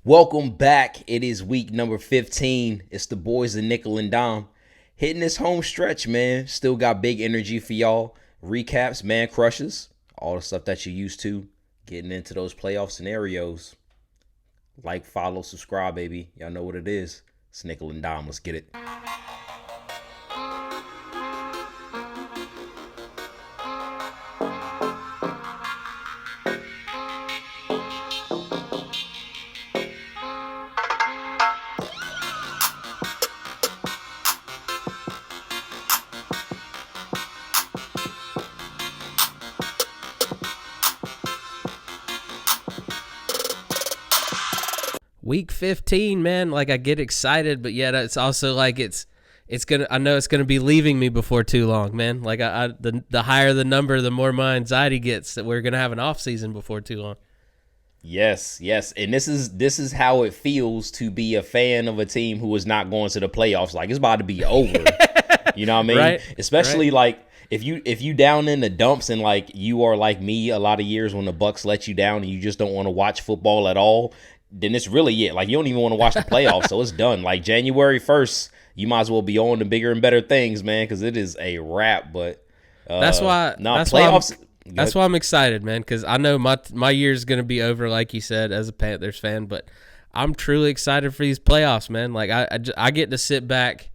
Welcome back. It is week number 15. It's the boys of Nickel and Dime. Hitting this home stretch, man. Still got big energy for y'all. Recaps, man crushes, all the stuff that you're used to. Getting into those playoff scenarios. Like, follow, subscribe, baby. Y'all know what it is. It's Nickel and Dime. Let's get it. Week 15, man, like I get excited, but yet it's also like it's gonna. I know it's gonna be leaving me before too long, man. Like the higher the number, the more my anxiety gets that we're gonna have an off season before too long. Yes, and this is how it feels to be a fan of a team who is not going to the playoffs. Like, it's about to be over. You know what I mean? Right, Especially right. like if you down in the dumps and like you are like me a lot of years when the Bucs let you down and you just don't want to watch football at all. Then it's really it. Like, you don't even want to watch the playoffs, so it's done. Like, January 1st, you might as well be on to bigger and better things, man, because it is a wrap. But that's why playoffs. That's why I'm excited, man, because I know my year's gonna be over, like you said, as a Panthers fan. But I'm truly excited for these playoffs, man. Like I get to sit back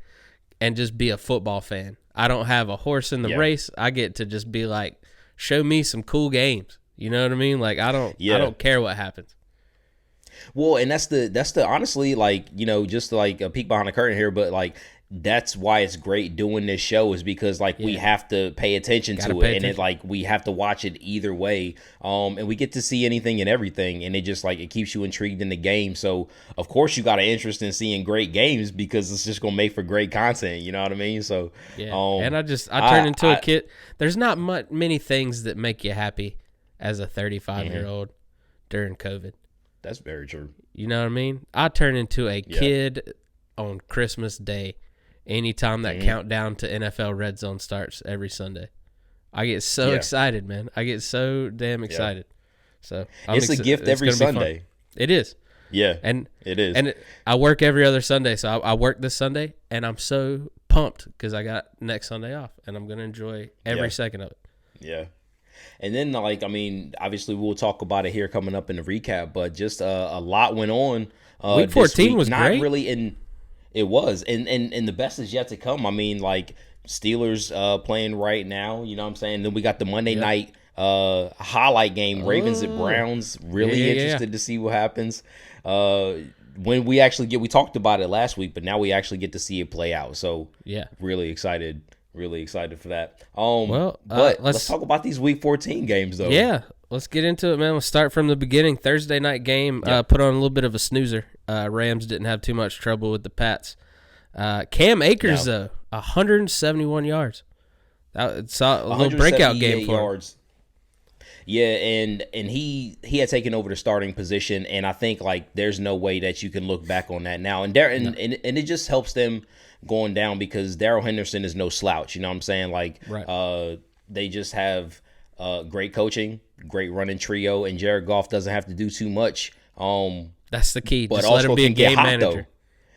and just be a football fan. I don't have a horse in the race. I get to just be like, show me some cool games. You know what I mean? Like I don't care what happens. Well, and that's the honestly, like, you know, just like a peek behind the curtain here, but like that's why it's great doing this show is because like we have to pay attention to it, and it like we have to watch it either way, and we get to see anything and everything, and it just like it keeps you intrigued in the game. So of course you got an interest in seeing great games because it's just gonna make for great content. You know what I mean? So and I turn into a kid. There's not many things that make you happy as a 35-year-old during COVID. That's very true. You know what I mean? I turn into a kid on Christmas Day anytime that countdown to NFL Red Zone starts every Sunday. I get so excited, man. I get so damn excited. So it's a gift every Sunday. It is. Yeah, and it is. And I work every other Sunday, so I work this Sunday, and I'm so pumped because I got next Sunday off, and I'm going to enjoy every second of it. Yeah. And then, like, I mean, obviously we'll talk about it here coming up in the recap, but just a lot went on. Week 14 was not great. Really it was. And the best is yet to come. I mean, like, Steelers playing right now, you know what I'm saying? Then we got the Monday night highlight game, Ravens at Browns. Really interested to see what happens. When we actually we talked about it last week, but now we actually get to see it play out. So, really excited. Really excited for that. But let's talk about these Week 14 games, though. Yeah, let's get into it, man. Let's start from the beginning. Thursday night game, put on a little bit of a snoozer. Rams didn't have too much trouble with the Pats. Cam Akers, though, 171 yards. It's a little breakout game for him. Yeah, and he had taken over the starting position, and I think like there's no way that you can look back on that now. And it just helps them going down because Darrell Henderson is no slouch. You know what I'm saying? Like, they just have great coaching, great running trio, and Jared Goff doesn't have to do too much. That's the key. But just also let him be a game manager. Though.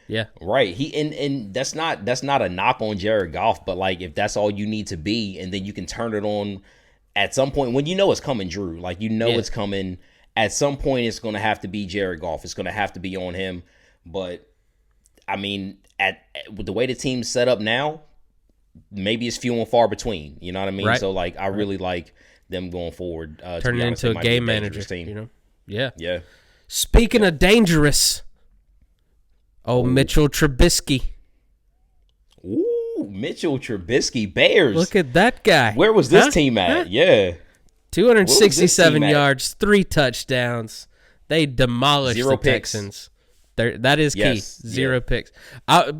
Yeah, right. And that's not a knock on Jared Goff, but like if that's all you need to be, and then you can turn it on at some point when you know it's coming, Drew. Like it's coming. At some point, it's going to have to be Jared Goff. It's going to have to be on him. But I mean, with the way the team's set up now, maybe it's few and far between. You know what I mean? Right. So like, I really like them going forward. Turning into a game manager team. You know? Yeah. Speaking of dangerous, Mitchell Trubisky. Ooh, Mitchell Trubisky, Bears. Look at that guy. Where was this team at? Yeah. 267 yards, 3 touchdowns. They demolished the Texans. That is key. Zero picks.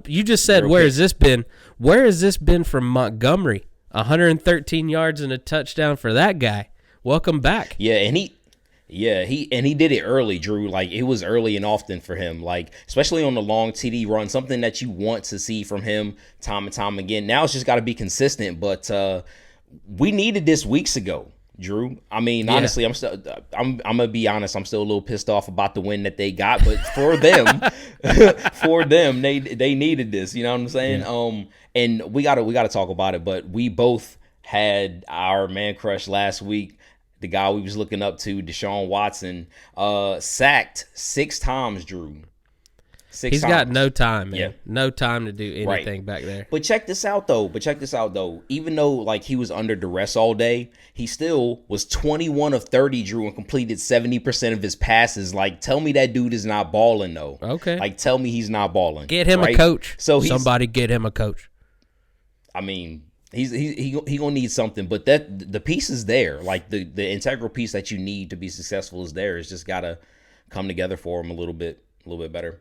You just said, where has this been? Where has this been from Montgomery? 113 yards and a touchdown for that guy. Welcome back. Yeah, and he did it early, Drew. Like, it was early and often for him, like, especially on the long TD run, something that you want to see from him time and time again. Now it's just got to be consistent, but we needed this weeks ago. Drew. I mean, honestly, I'm gonna be honest. I'm still a little pissed off about the win that they got, but for them, they needed this. You know what I'm saying? Yeah. And we gotta talk about it. But we both had our man crush last week. The guy we was looking up to, Deshaun Watson, sacked 6 times, Drew. He's got no time, man. Yeah. No time to do anything back there. But check this out, though. Even though, like, he was under duress all day, he still was 21 of 30, Drew, and completed 70% of his passes. Like, tell me that dude is not balling, though. Okay. Like, tell me he's not balling. Get him a coach. So somebody get him a coach. I mean, he gonna need something, but the piece is there. Like, the integral piece that you need to be successful is there. It's just gotta come together for him a little bit better.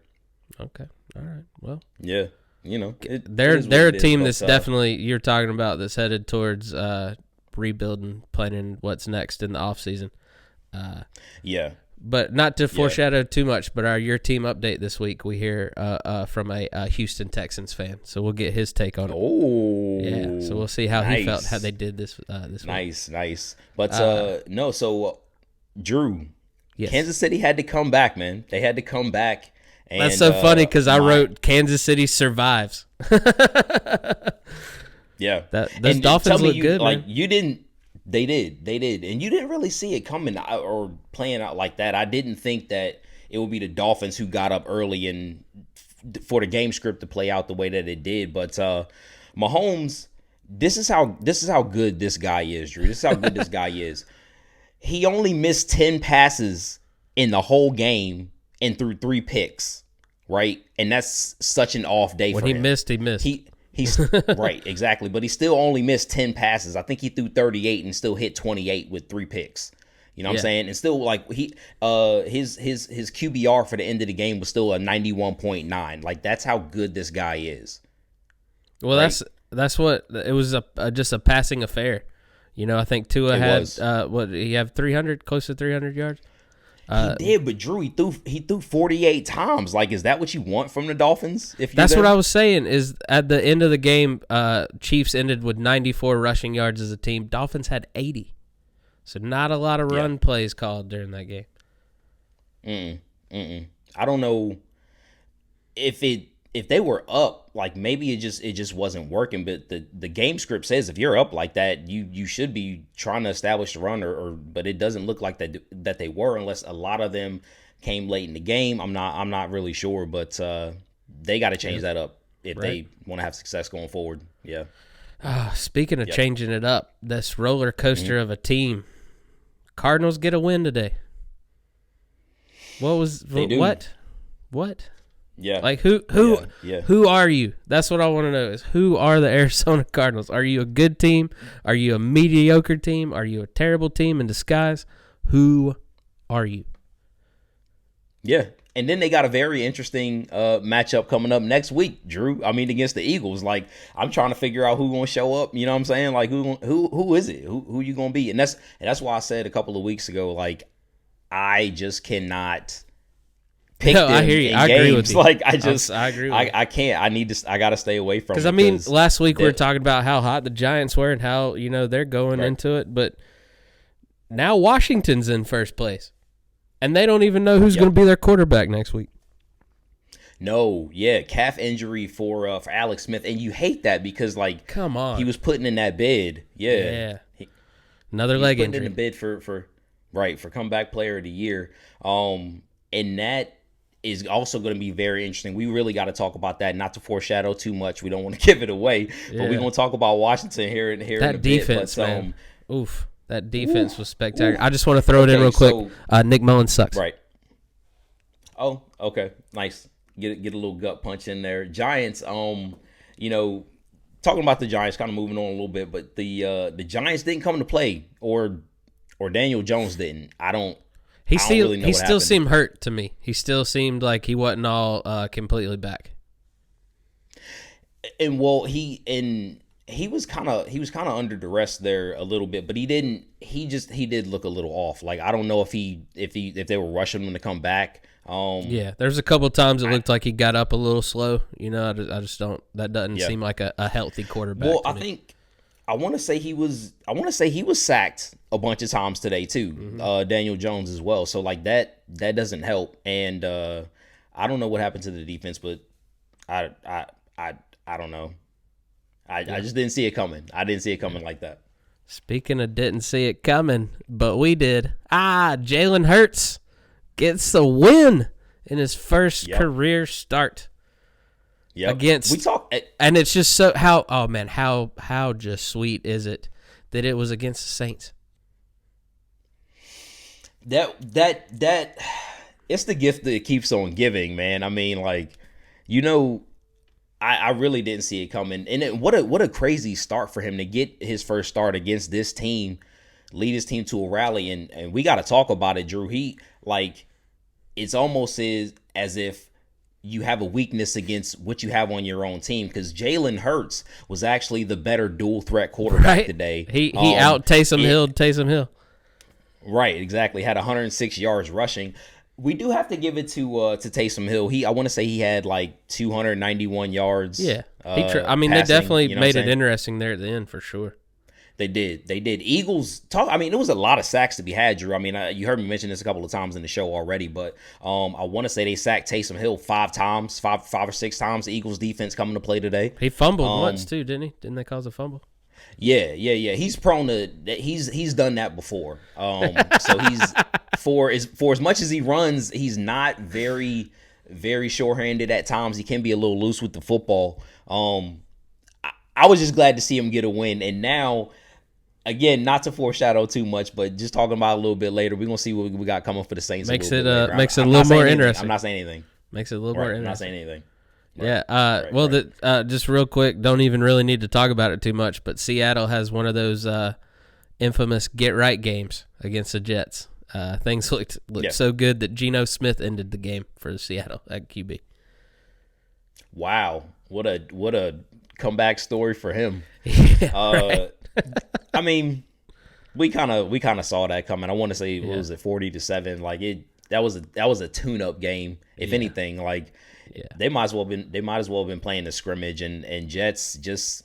Okay. All right. Well. Yeah. You know, they're a team that's definitely, you're talking about, that's headed towards rebuilding, planning what's next in the offseason. Yeah. But not to foreshadow too much, but your team update this week, we hear from a Houston Texans fan. So we'll get his take on it. Oh. Yeah. So we'll see how he felt, how they did this week. Nice. But no, so Drew, Kansas City had to come back, man. They had to come back. And, that's so funny because I wrote Kansas City survives. Yeah. Those Dolphins look good, like, man. You didn't. They did. And you didn't really see it coming or playing out like that. I didn't think that it would be the Dolphins who got up early and for the game script to play out the way that it did. But Mahomes, this is how good this guy is, Drew. This is how good this guy is. He only missed 10 passes in the whole game and threw 3 picks, right? And that's such an off day for him. When he missed, he missed. He's right, exactly. But he still only missed 10 passes. I think he threw 38 and still hit 28 with 3 picks. You know what I'm saying? And still, like, his QBR for the end of the game was still a 91.9. Like, that's how good this guy is. Well, right? that's what it was, just a passing affair. You know, I think Tua had he have 300, close to 300 yards. He did, but Drew, he threw 48 times. Like, is that what you want from the Dolphins? That's what I was saying. Is at the end of the game, Chiefs ended with 94 rushing yards as a team. Dolphins had 80, so not a lot of run plays called during that game. I don't know if they were up. Like, maybe it just wasn't working. But the game script says if you're up like that, you should be trying to establish the run. But it doesn't look like that they were, unless a lot of them came late in the game. I'm not really sure, but they got to change that up if they want to have success going forward. Yeah. Speaking of changing it up, this roller coaster of a team, Cardinals get a win today. What? Yeah. Like, who are you? That's what I want to know, is who are the Arizona Cardinals? Are you a good team? Are you a mediocre team? Are you a terrible team in disguise? Who are you? Yeah. And then they got a very interesting matchup coming up next week, Drew. I mean, against the Eagles. Like, I'm trying to figure out who's going to show up. You know what I'm saying? Like, who is it? Who you going to be? And that's why I said a couple of weeks ago, like, I just cannot pick them I hear you. in I games. Agree with you. Like, I agree with you. I can't. I got to stay away from it. Because, I mean, last week we were talking about how hot the Giants were and how, they're going into it. But now Washington's in first place. And they don't even know who's going to be their quarterback next week. No, calf injury for Alex Smith. And you hate that because, like, come on, he was putting in that bid. Yeah. Another leg injury. In the bid for comeback player of the year. And that is also going to be very interesting. We really got to talk about that, not to foreshadow too much. We don't want to give it away, but we're going to talk about Washington here in a defense, bit. Man. Oof. That defense was spectacular. I just want to throw it in real quick. Nick Mullins sucks. Right. Oh, okay. Nice. Get a little gut punch in there. Giants, talking about the Giants, kind of moving on a little bit, but the Giants didn't come to play, or Daniel Jones didn't. He still seemed hurt to me. He still seemed like he wasn't all completely back. And he was kind of under duress there a little bit, but he did look a little off. Like, I don't know if they were rushing him to come back. There's a couple of times it looked like he got up a little slow. I just don't. That doesn't seem like a healthy quarterback. Well, to me. I want to say he was sacked a bunch of times today too. Daniel Jones as well. So like that doesn't help. And I don't know what happened to the defense, but I don't know. I just didn't see it coming. I didn't see it coming like that. Speaking of didn't see it coming, but we did. Jalen Hurts gets the win in his first career start. Yeah, and it's just so how just sweet is it that it was against the Saints? That it's the gift that keeps on giving, man. I mean, like, I really didn't see it coming, and what a crazy start for him to get his first start against this team, lead his team to a rally, and we got to talk about it, Drew. It's almost as if you have a weakness against what you have on your own team, because Jalen Hurts was actually the better dual threat quarterback today. He out Taysom Hill. Right, exactly. Had 106 yards rushing. We do have to give it to Taysom Hill. I want to say he had like 291 yards. Yeah, passing, they definitely made it interesting there at the end for sure. They did. Eagles talk. I mean, there was a lot of sacks to be had, Drew. I mean, you heard me mention this a couple of times in the show already, but I want to say they sacked Taysom Hill 5 or 6 times. The Eagles defense coming to play today. He fumbled once too, didn't he? Didn't they cause a fumble? Yeah. He's prone to. He's done that before. So he's for as much as he runs, he's not very, very sure-handed at times. He can be a little loose with the football. I was just glad to see him get a win, and now. Again, not to foreshadow too much, but just talking about it a little bit later, we're gonna see what we got coming for the Saints. Makes it a little more interesting. I'm not saying anything. Makes it a little more interesting. I'm not saying anything. Yeah. Just real quick, don't even really need to talk about it too much, but Seattle has one of those infamous get right games against the Jets. Things looked so good that Geno Smith ended the game for Seattle at QB. Wow, what a comeback story for him. Right. I mean, we kind of saw that coming. I want to say what was it, 40-7? Like that was a tune-up game. If anything, like they might as well have been playing the scrimmage, and Jets just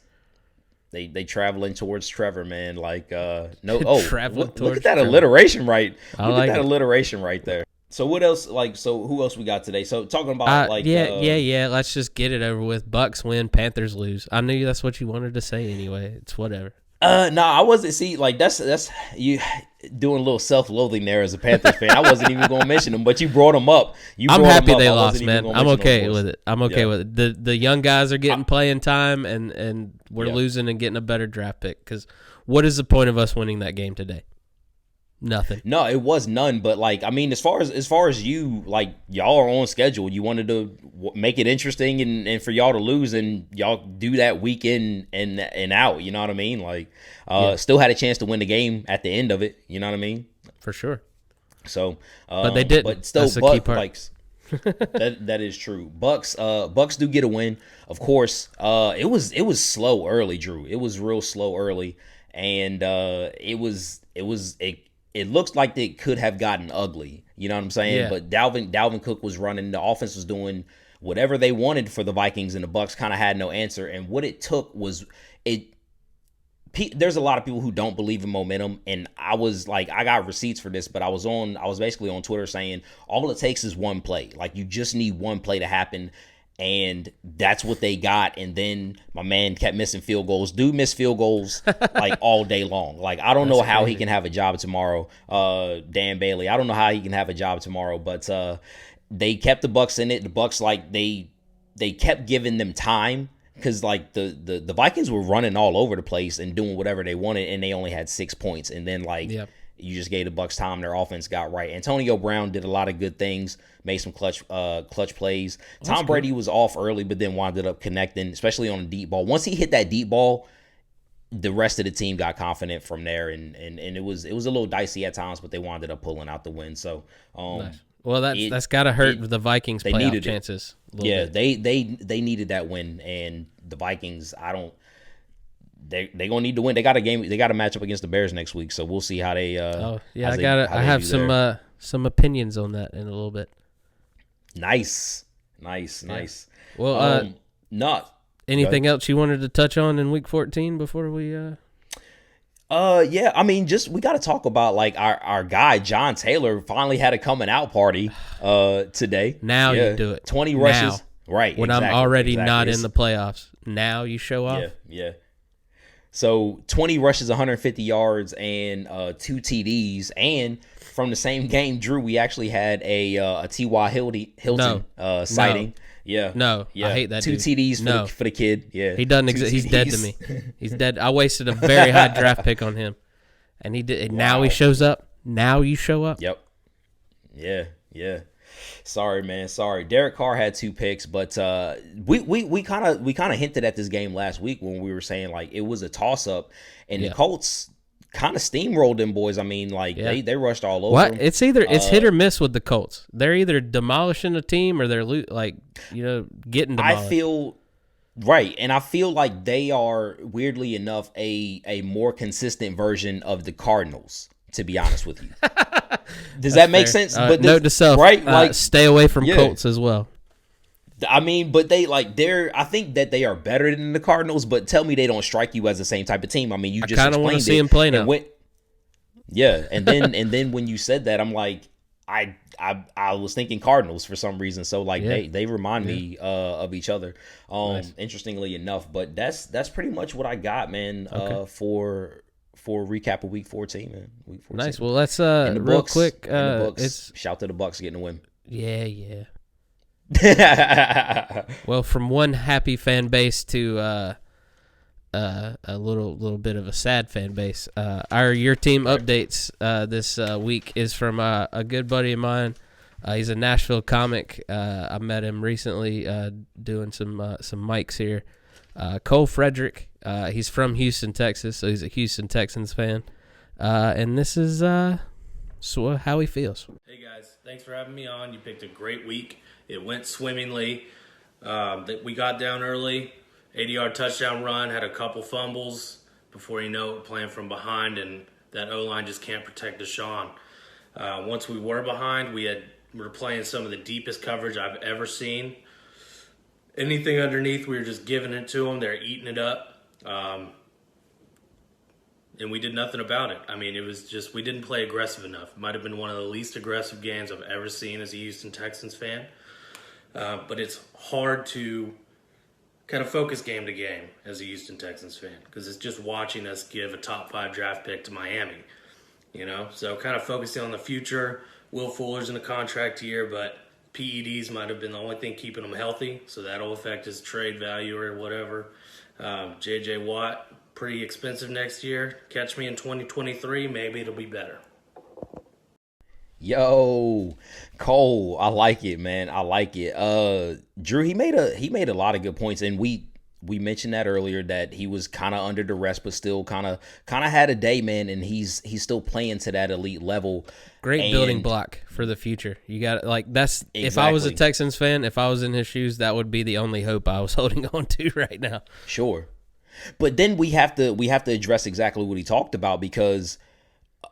they traveling towards Trevor, man. Like look at that alliteration right. Alliteration right there. So what else? Who else we got today? So talking about let's just get it over with. Bucs win, Panthers lose. I knew that's what you wanted to say anyway. It's whatever. No, I wasn't. See, like that's you doing a little self-loathing there as a Panthers fan. I wasn't even going to mention them, but you brought them up. I'm happy they lost, man. I'm okay with it. I'm okay with it. The young guys are getting playing time, and we're losing and getting a better draft pick. Because what is the point of us winning that game today? Nothing. No, it was none. But I mean, as far as you, y'all are on schedule. You wanted to make it interesting and for y'all to lose, and y'all do that week in and out. You know what I mean? Still had a chance to win the game at the end of it. You know what I mean? For sure. So, but they didn't. But still, that's the key part. that is true. Bucs do get a win. Of course, it was slow early, Drew. It was real slow early, and it looks like it could have gotten ugly. You know what I'm saying? Yeah. But Dalvin Cook was running. The offense was doing whatever they wanted for the Vikings, and the Bucs kind of had no answer. And what it took was it. There's a lot of people who don't believe in momentum, and I was like, I got receipts for this, but I was basically on Twitter saying all it takes is one play. Like, you just need one play to happen. And that's what they got. And then my man kept missing field goals. Dude missed field goals all day long. I don't know how he can have a job tomorrow. Dan Bailey. I don't know how he can have a job tomorrow. But they kept the Bucs in it. The Bucs, they kept giving them time because the Vikings were running all over the place and doing whatever they wanted, and they only had 6 points. And then you just gave the Bucs time. Their offense got right. Antonio Brown did a lot of good things, made some clutch plays. Tom Brady was off early, but then wound up connecting, especially on a deep ball. Once he hit that deep ball, the rest of the team got confident from there, and it was a little dicey at times, but they wound up pulling out the win. So, nice. Well, that's got to hurt the Vikings' playoff chances. Yeah, they needed that win, and the Vikings, They're gonna need to win. They got a game. They got a matchup against the Bears next week, so we'll see how they. I have some opinions on that in a little bit. Nice. Well, anything else you wanted to touch on in Week 14 before we Yeah, I mean, just we got to talk about like our guy John Taylor finally had a coming out party today. Now Yeah, you do it. 20 rushes. Right. When exactly, I'm already exactly. not in the playoffs. Now you show off. Yeah. So 20 rushes, 150 yards, and 2 TDs. And from the same game, Drew, we actually had a T.Y. Hilton sighting. Yeah. No, Yeah. I hate that 2 dude. TDs for the kid. Yeah. He doesn't exist. He's dead to me. He's dead. I wasted a very high draft pick on him. And he did. Wow. Now he shows up. Now you show up. Yep. Yeah. Sorry, man. Sorry. Derek Carr had 2 picks, but we kind of hinted at this game last week when we were saying like it was a toss up, and the Colts kind of steamrolled them boys. I mean, like they rushed all over them. It's hit or miss with the Colts. They're either demolishing a team or they're getting demolished. I feel right, and I feel like they are weirdly enough a more consistent version of the Cardinals. To be honest with you, does that make sense? But note to self, right? Like, stay away from Colts as well. I mean, but I think that they are better than the Cardinals. But tell me they don't strike you as the same type of team. I mean, you just kind of want to see him play now. And then when you said that, I'm like, I was thinking Cardinals for some reason. So like they remind me of each other. Nice. Interestingly enough, but that's pretty much what I got, man. For a recap of Week 14, man. Week 14. Nice. Well, let's real quick. Shout to the Bucs getting a win. Yeah. Well, from one happy fan base to a little bit of a sad fan base. Your team updates this week is from a good buddy of mine. He's a Nashville comic. I met him recently doing some mics here. Cole Fredrick. He's from Houston, Texas, so he's a Houston Texans fan. And this is how he feels. Hey, guys. Thanks for having me on. You picked a great week. It went swimmingly. We got down early, 80-yard touchdown run, had a couple fumbles. Before you know it, playing from behind, and that O-line just can't protect Deshaun. Once we were behind, we were playing some of the deepest coverage I've ever seen. Anything underneath, we were just giving it to them. They're eating it up. And we did nothing about it. I mean, it was just, we didn't play aggressive enough. It might have been one of the least aggressive games I've ever seen as a Houston Texans fan. But it's hard to kind of focus game to game as a Houston Texans fan because it's just watching us give a top 5 draft pick to Miami, So kind of focusing on the future. Will Fuller's in a contract year, but PEDs might have been the only thing keeping him healthy, so that'll affect his trade value or whatever. J.J. Watt, pretty expensive next year. Catch me in 2023, maybe it'll be better. Yo, Cole, I like it, man. I like it. Drew, he made a lot of good points, and we mentioned that earlier that he was kind of under duress, but still kind of had a day, man, and he's still playing to that elite level. Great building block for the future. You got that's exactly. If I was a Texans fan, if I was in his shoes, that would be the only hope I was holding on to right now. Sure, but then we have to address exactly what he talked about because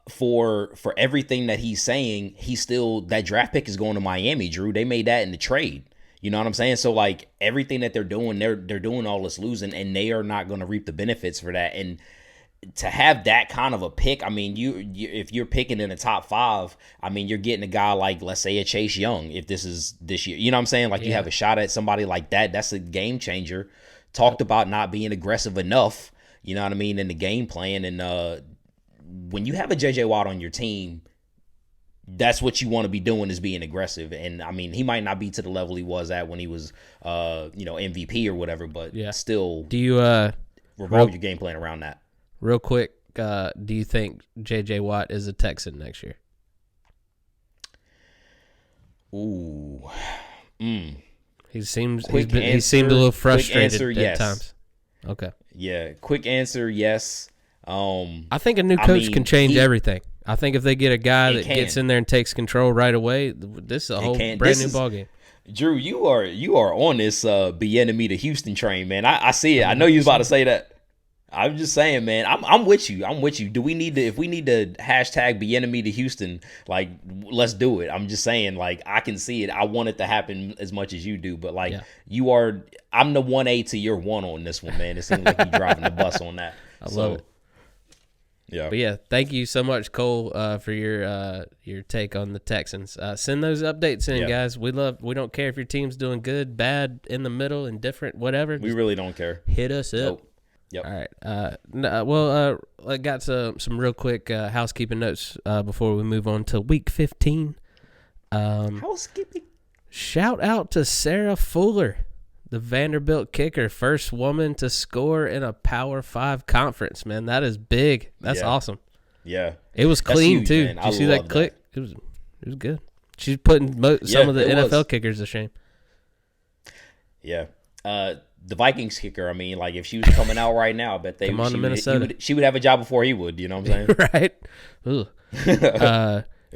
for everything that he's saying, he's still that draft pick is going to Miami. Drew, they made that in the trade. You know what I'm saying? So like everything that they're doing all this losing, and they are not going to reap the benefits for that. And to have that kind of a pick, I mean, you if you're picking in the top 5, I mean, you're getting a guy like, let's say, a Chase Young. If this is this year, you know what I'm saying? Like you have a shot at somebody like that. That's a game changer. Talked about not being aggressive enough. You know what I mean? In the game plan, and when you have a J.J. Watt on your team, that's what you want to be doing is being aggressive. And I mean, he might not be to the level he was at when he was, MVP or whatever, but still, do you revolve your game plan around that? Real quick, do you think J.J. Watt is a Texan next year? Ooh, he seemed a little frustrated at times. Okay. Yeah. Quick answer, yes. I think a new coach can change everything. I think if they get a guy that gets in there and takes control right away, this is a whole brand new ballgame. Drew, you are on this be enemy to Houston train, man. I see it. I know you was about to say that. I'm just saying, man. I'm with you. Do we need to? If we need to hashtag be enemy to Houston, like let's do it. I'm just saying, like I can see it. I want it to happen as much as you do, but like you are. I'm the 1A to your 1 on this one, man. It seems like you're driving the bus on that. I love it. Yeah. But yeah, thank you so much, Cole, for your take on the Texans. Send those updates in, guys. We don't care if your team's doing good, bad, in the middle, indifferent, whatever. We really don't care. Hit us up. Nope. Yep. All right. I got some real quick housekeeping notes before we move on to Week 15. Housekeeping. Shout out to Sarah Fuller, the Vanderbilt kicker, first woman to score in a Power 5 conference, man. That is big. That's awesome. Yeah. It was clean, huge, too. Man. Did you see that click? It was good. She's putting some of the NFL kickers to shame. Yeah. The Vikings kicker, I mean, like, if she was coming out right now, I bet she would have a job before he would, you know what I'm saying? Right.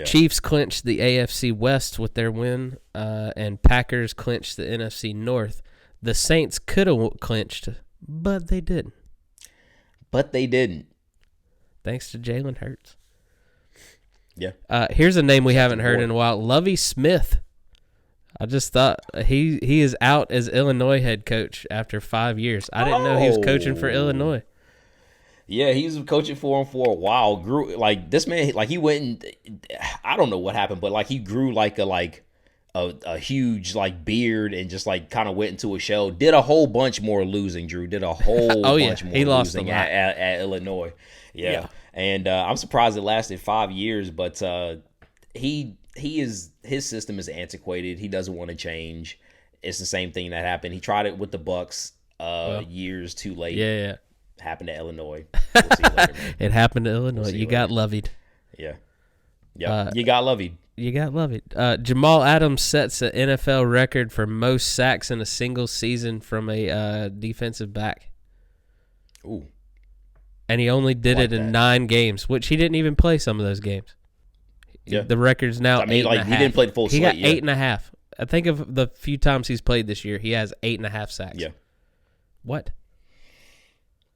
Chiefs clinched the AFC West with their win, and Packers clinched the NFC North. The Saints could have clinched, but they didn't. Thanks to Jalen Hurts. Yeah. Here's a name we haven't heard in a while. Lovie Smith. I just thought he is out as Illinois head coach after 5 years. I didn't know he was coaching for Illinois. Yeah, he was coaching for him for a while. Grew like this man, like he went. I don't know what happened, but like he grew like a huge like beard and just like kind of went into a shell. Did a whole bunch more losing. Drew did a whole bunch more he lost losing at Illinois. Yeah. And I'm surprised it lasted 5 years, but his system is antiquated. He doesn't want to change. It's the same thing that happened. He tried it with the Bucs years too late. Yeah. Happened to Illinois. We'll see you later, man. It happened to Illinois. You got Lovied. Yeah. Yeah. You got Lovied. You got Lovied. Jamal Adams sets an NFL record for most sacks in a single season from a defensive back. Ooh. And he only did it in 9 games, which he didn't even play some of those games. Yeah. The record's now 8.5. He didn't play the full slate. He got 8.5. I think of the few times he's played this year, he has 8.5 sacks. Yeah. What?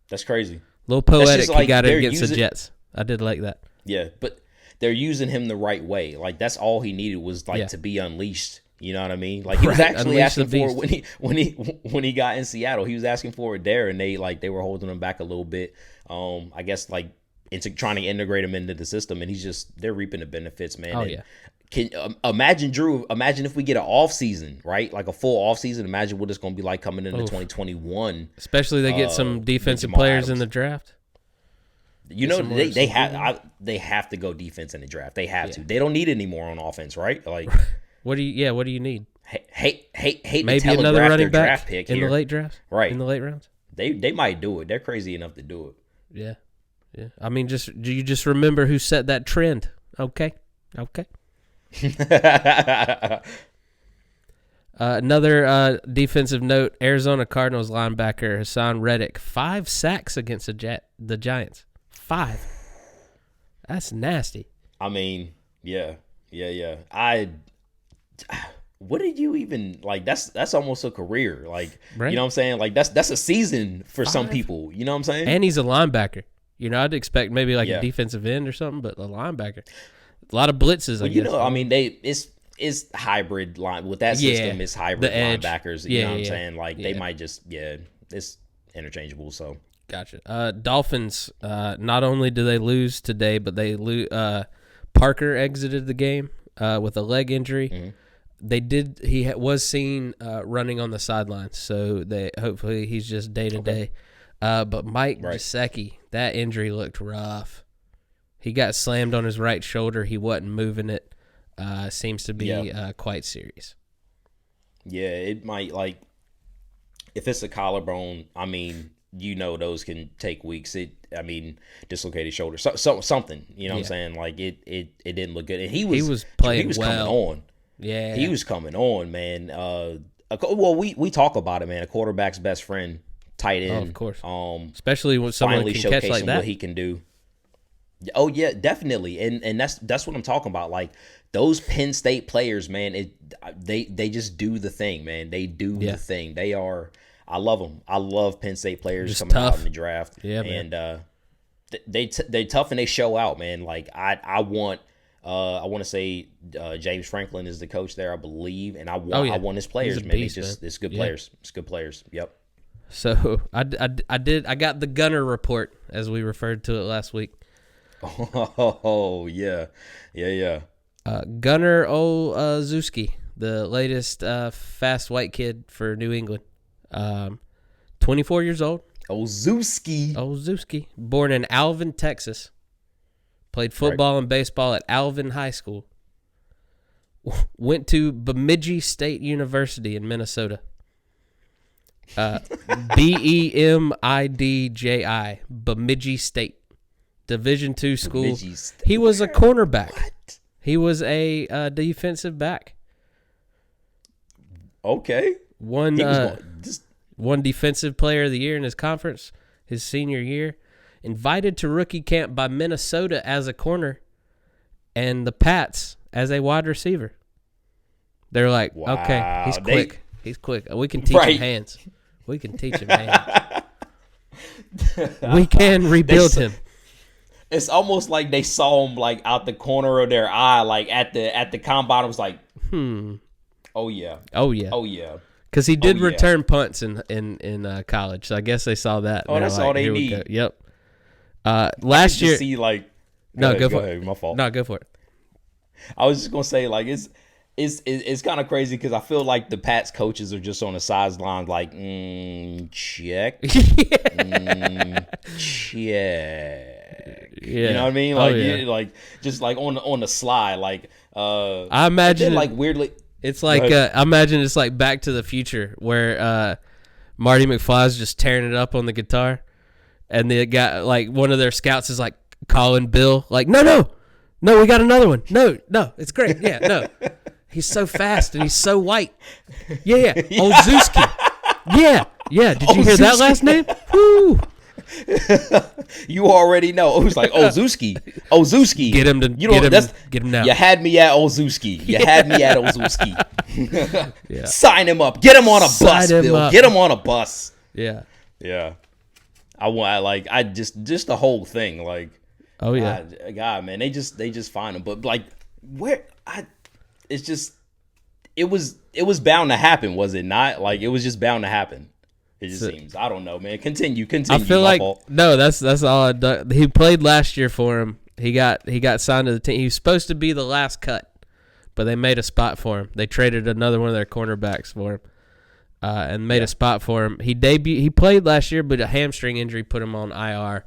That's crazy. A little poetic, like, he got it against the Jets. I did like that. Yeah, but they're using him the right way. Like, that's all he needed was to be unleashed. You know what I mean? Like, he was actually asking for it when he got in Seattle. He was asking for it there, and they were holding him back a little bit. I guess like into trying to integrate him into the system, and they're reaping the benefits, man. Oh, and yeah. Can imagine, Drew? Imagine if we get an off season, right? Like a full off season. Imagine what it's going to be like coming into 2021. Especially they get some defensive players in the draft. You know they have to go defense in the draft. They have to. They don't need any more on offense, right? Like, what do you need? Hate maybe another running back draft pick in the late draft, right? In the late rounds. They might do it. They're crazy enough to do it. Yeah. I mean, do you just remember who set that trend? Okay. Another defensive note: Arizona Cardinals linebacker Hassan Reddick 5 sacks against the Giants. 5. That's nasty. I mean, yeah. What did you even like? That's almost a career. Like, right? You know what I'm saying? Like that's a season for 5? Some people. You know what I'm saying? And he's a linebacker. You know, I'd expect maybe like a defensive end or something, but a linebacker. A lot of blitzes, I guess. You know, I mean, it's hybrid line with that system. It's hybrid linebackers. You know what I'm saying? Like they might just it's interchangeable. So gotcha. Dolphins. Not only do they lose today, but they lose. Parker exited the game with a leg injury. Mm-hmm. He was seen running on the sidelines, so hopefully he's just day to day. But Mike Gesicki, that injury looked rough. He got slammed on his right shoulder. He wasn't moving it. Seems to be quite serious. Yeah, it might, like, if it's a collarbone, I mean, you know those can take weeks. Dislocated shoulder, something. You know what I'm saying? Like, it didn't look good. And he was playing well. Coming on. Yeah. He was coming on, man. Well, we talk about it, man. A quarterback's best friend, tight end. Oh, of course. Especially when someone can catch like that. What he can do. Oh yeah, definitely, and that's what I'm talking about. Like those Penn State players, man, they just do the thing, man. They do the thing. I love them. I love Penn State players just coming out in the draft. Yeah, and they tough and they show out, man. Like I want to say James Franklin is the coach there, I believe, and I want his players, man. It's good players. It's good players. Yep. So I got the Gunner report, as we referred to it last week. Oh yeah, yeah. Gunnar Olszewski, the latest fast white kid for New England. 24 years old. Olszewski, born in Alvin, Texas. Played football and baseball at Alvin High School. Went to Bemidji State University in Minnesota. Bemidji, Bemidji State. Division II school. He was a cornerback. What? He was a defensive back. Okay. One defensive player of the year in his conference, his senior year. Invited to rookie camp by Minnesota as a corner and the Pats as a wide receiver. They're like, wow. Okay, he's quick. He's quick. We can teach him hands. We can teach him hands. We can rebuild him. It's almost like they saw him like out the corner of their eye, like at the combine. It was like, oh yeah. Because he did return punts in college, so I guess they saw that. Oh, that's all they need. Yep. Last year, see like go for it. My fault. No, go for it. I was just gonna say like it's kind of crazy because I feel like the Pats coaches are just on the sidelines like check, check. Yeah. You know what I mean? Like like just like on the slide. Like I imagine like weirdly. It's like I imagine it's like Back to the Future where Marty McFly's just tearing it up on the guitar, and the guy like one of their scouts is like calling Bill like no, we got another one. No, it's great. Yeah, no, he's so fast and he's so white. Yeah. Olszewski. Yeah. Did you hear that last name? Woo. You already know. It was like Olszewski. Get him now. You had me at Olszewski. Yeah. Sign him up. Get him on a bus, Bill. Get him on a bus. Yeah. I just the whole thing. Like, oh yeah, God, man, they just find him. But like, it was bound to happen, was it not? Like, it was just bound to happen. It just seems. I don't know, man. Continue. I feel like no. That's all I done. He played last year for him. He got signed to the team. He was supposed to be the last cut, but they made a spot for him. They traded another one of their cornerbacks for him, and made a spot for him. He played last year, but a hamstring injury put him on IR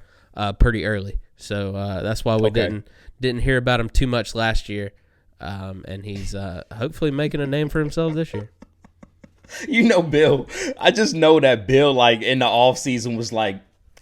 pretty early. So that's why we didn't hear about him too much last year. And he's hopefully making a name for himself this year. You know, Bill. I just know that Bill, like in the offseason, was like,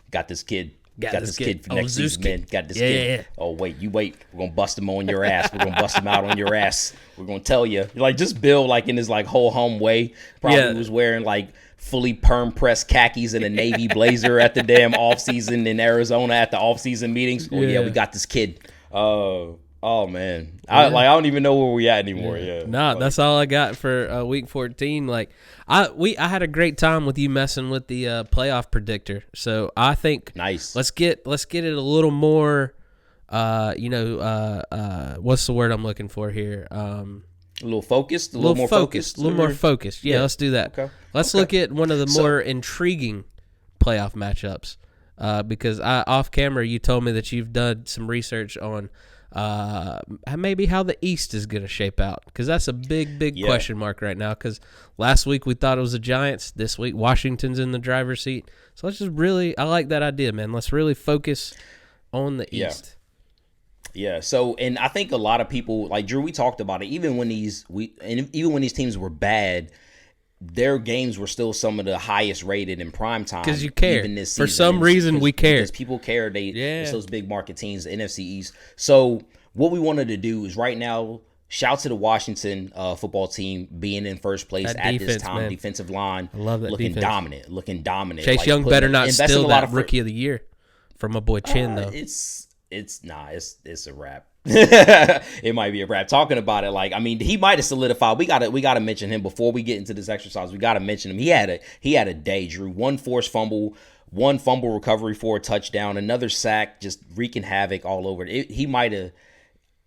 "Got this kid. Got this kid for next season, man. Got this kid. Yeah. Oh wait, you wait. We're gonna bust him on your ass. We're gonna bust him out on your ass. We're gonna tell you." Like just Bill, like in his like whole home way, probably was wearing like fully perm pressed khakis and a navy blazer at the damn offseason in Arizona at the offseason meetings. Oh yeah, we got this kid. Oh man, I don't even know where we at anymore. Yeah, nah, that's all I got for week 14. Like I had a great time with you messing with the playoff predictor. So I think nice. Let's get it a little more. What's the word I'm looking for here? A little focused, a little more focused. A little more focused. Yeah, let's do that. Okay. Let's look at one of the more intriguing playoff matchups. Because off camera you told me that you've done some research on. Maybe how the East is going to shape out, because that's a big question mark right now, because last week we thought it was the Giants. This week Washington's in the driver's seat. So let's just I like that idea, man. Let's really focus on the East. Yeah. So, and I think a lot of people, like Drew, we talked about it, even when these teams were bad, their games were still some of the highest rated in prime time. Because you care. Even this season. For some reason, we care. Because people care. It's those big market teams, the NFC East. So what we wanted to do is right now, shout to the Washington football team being in first place at this time. Man. Defensive line. I love that looking defense. dominant. Chase Young better not steal that rookie of the year from my boy Chin, though. It's a wrap. It might be a wrap. Talking about it, like, I mean, he might have solidified. We gotta mention him before we get into this exercise. We gotta mention him. He had a day, Drew. One forced fumble, one fumble recovery for a touchdown, another sack, just wreaking havoc all over it. He might have.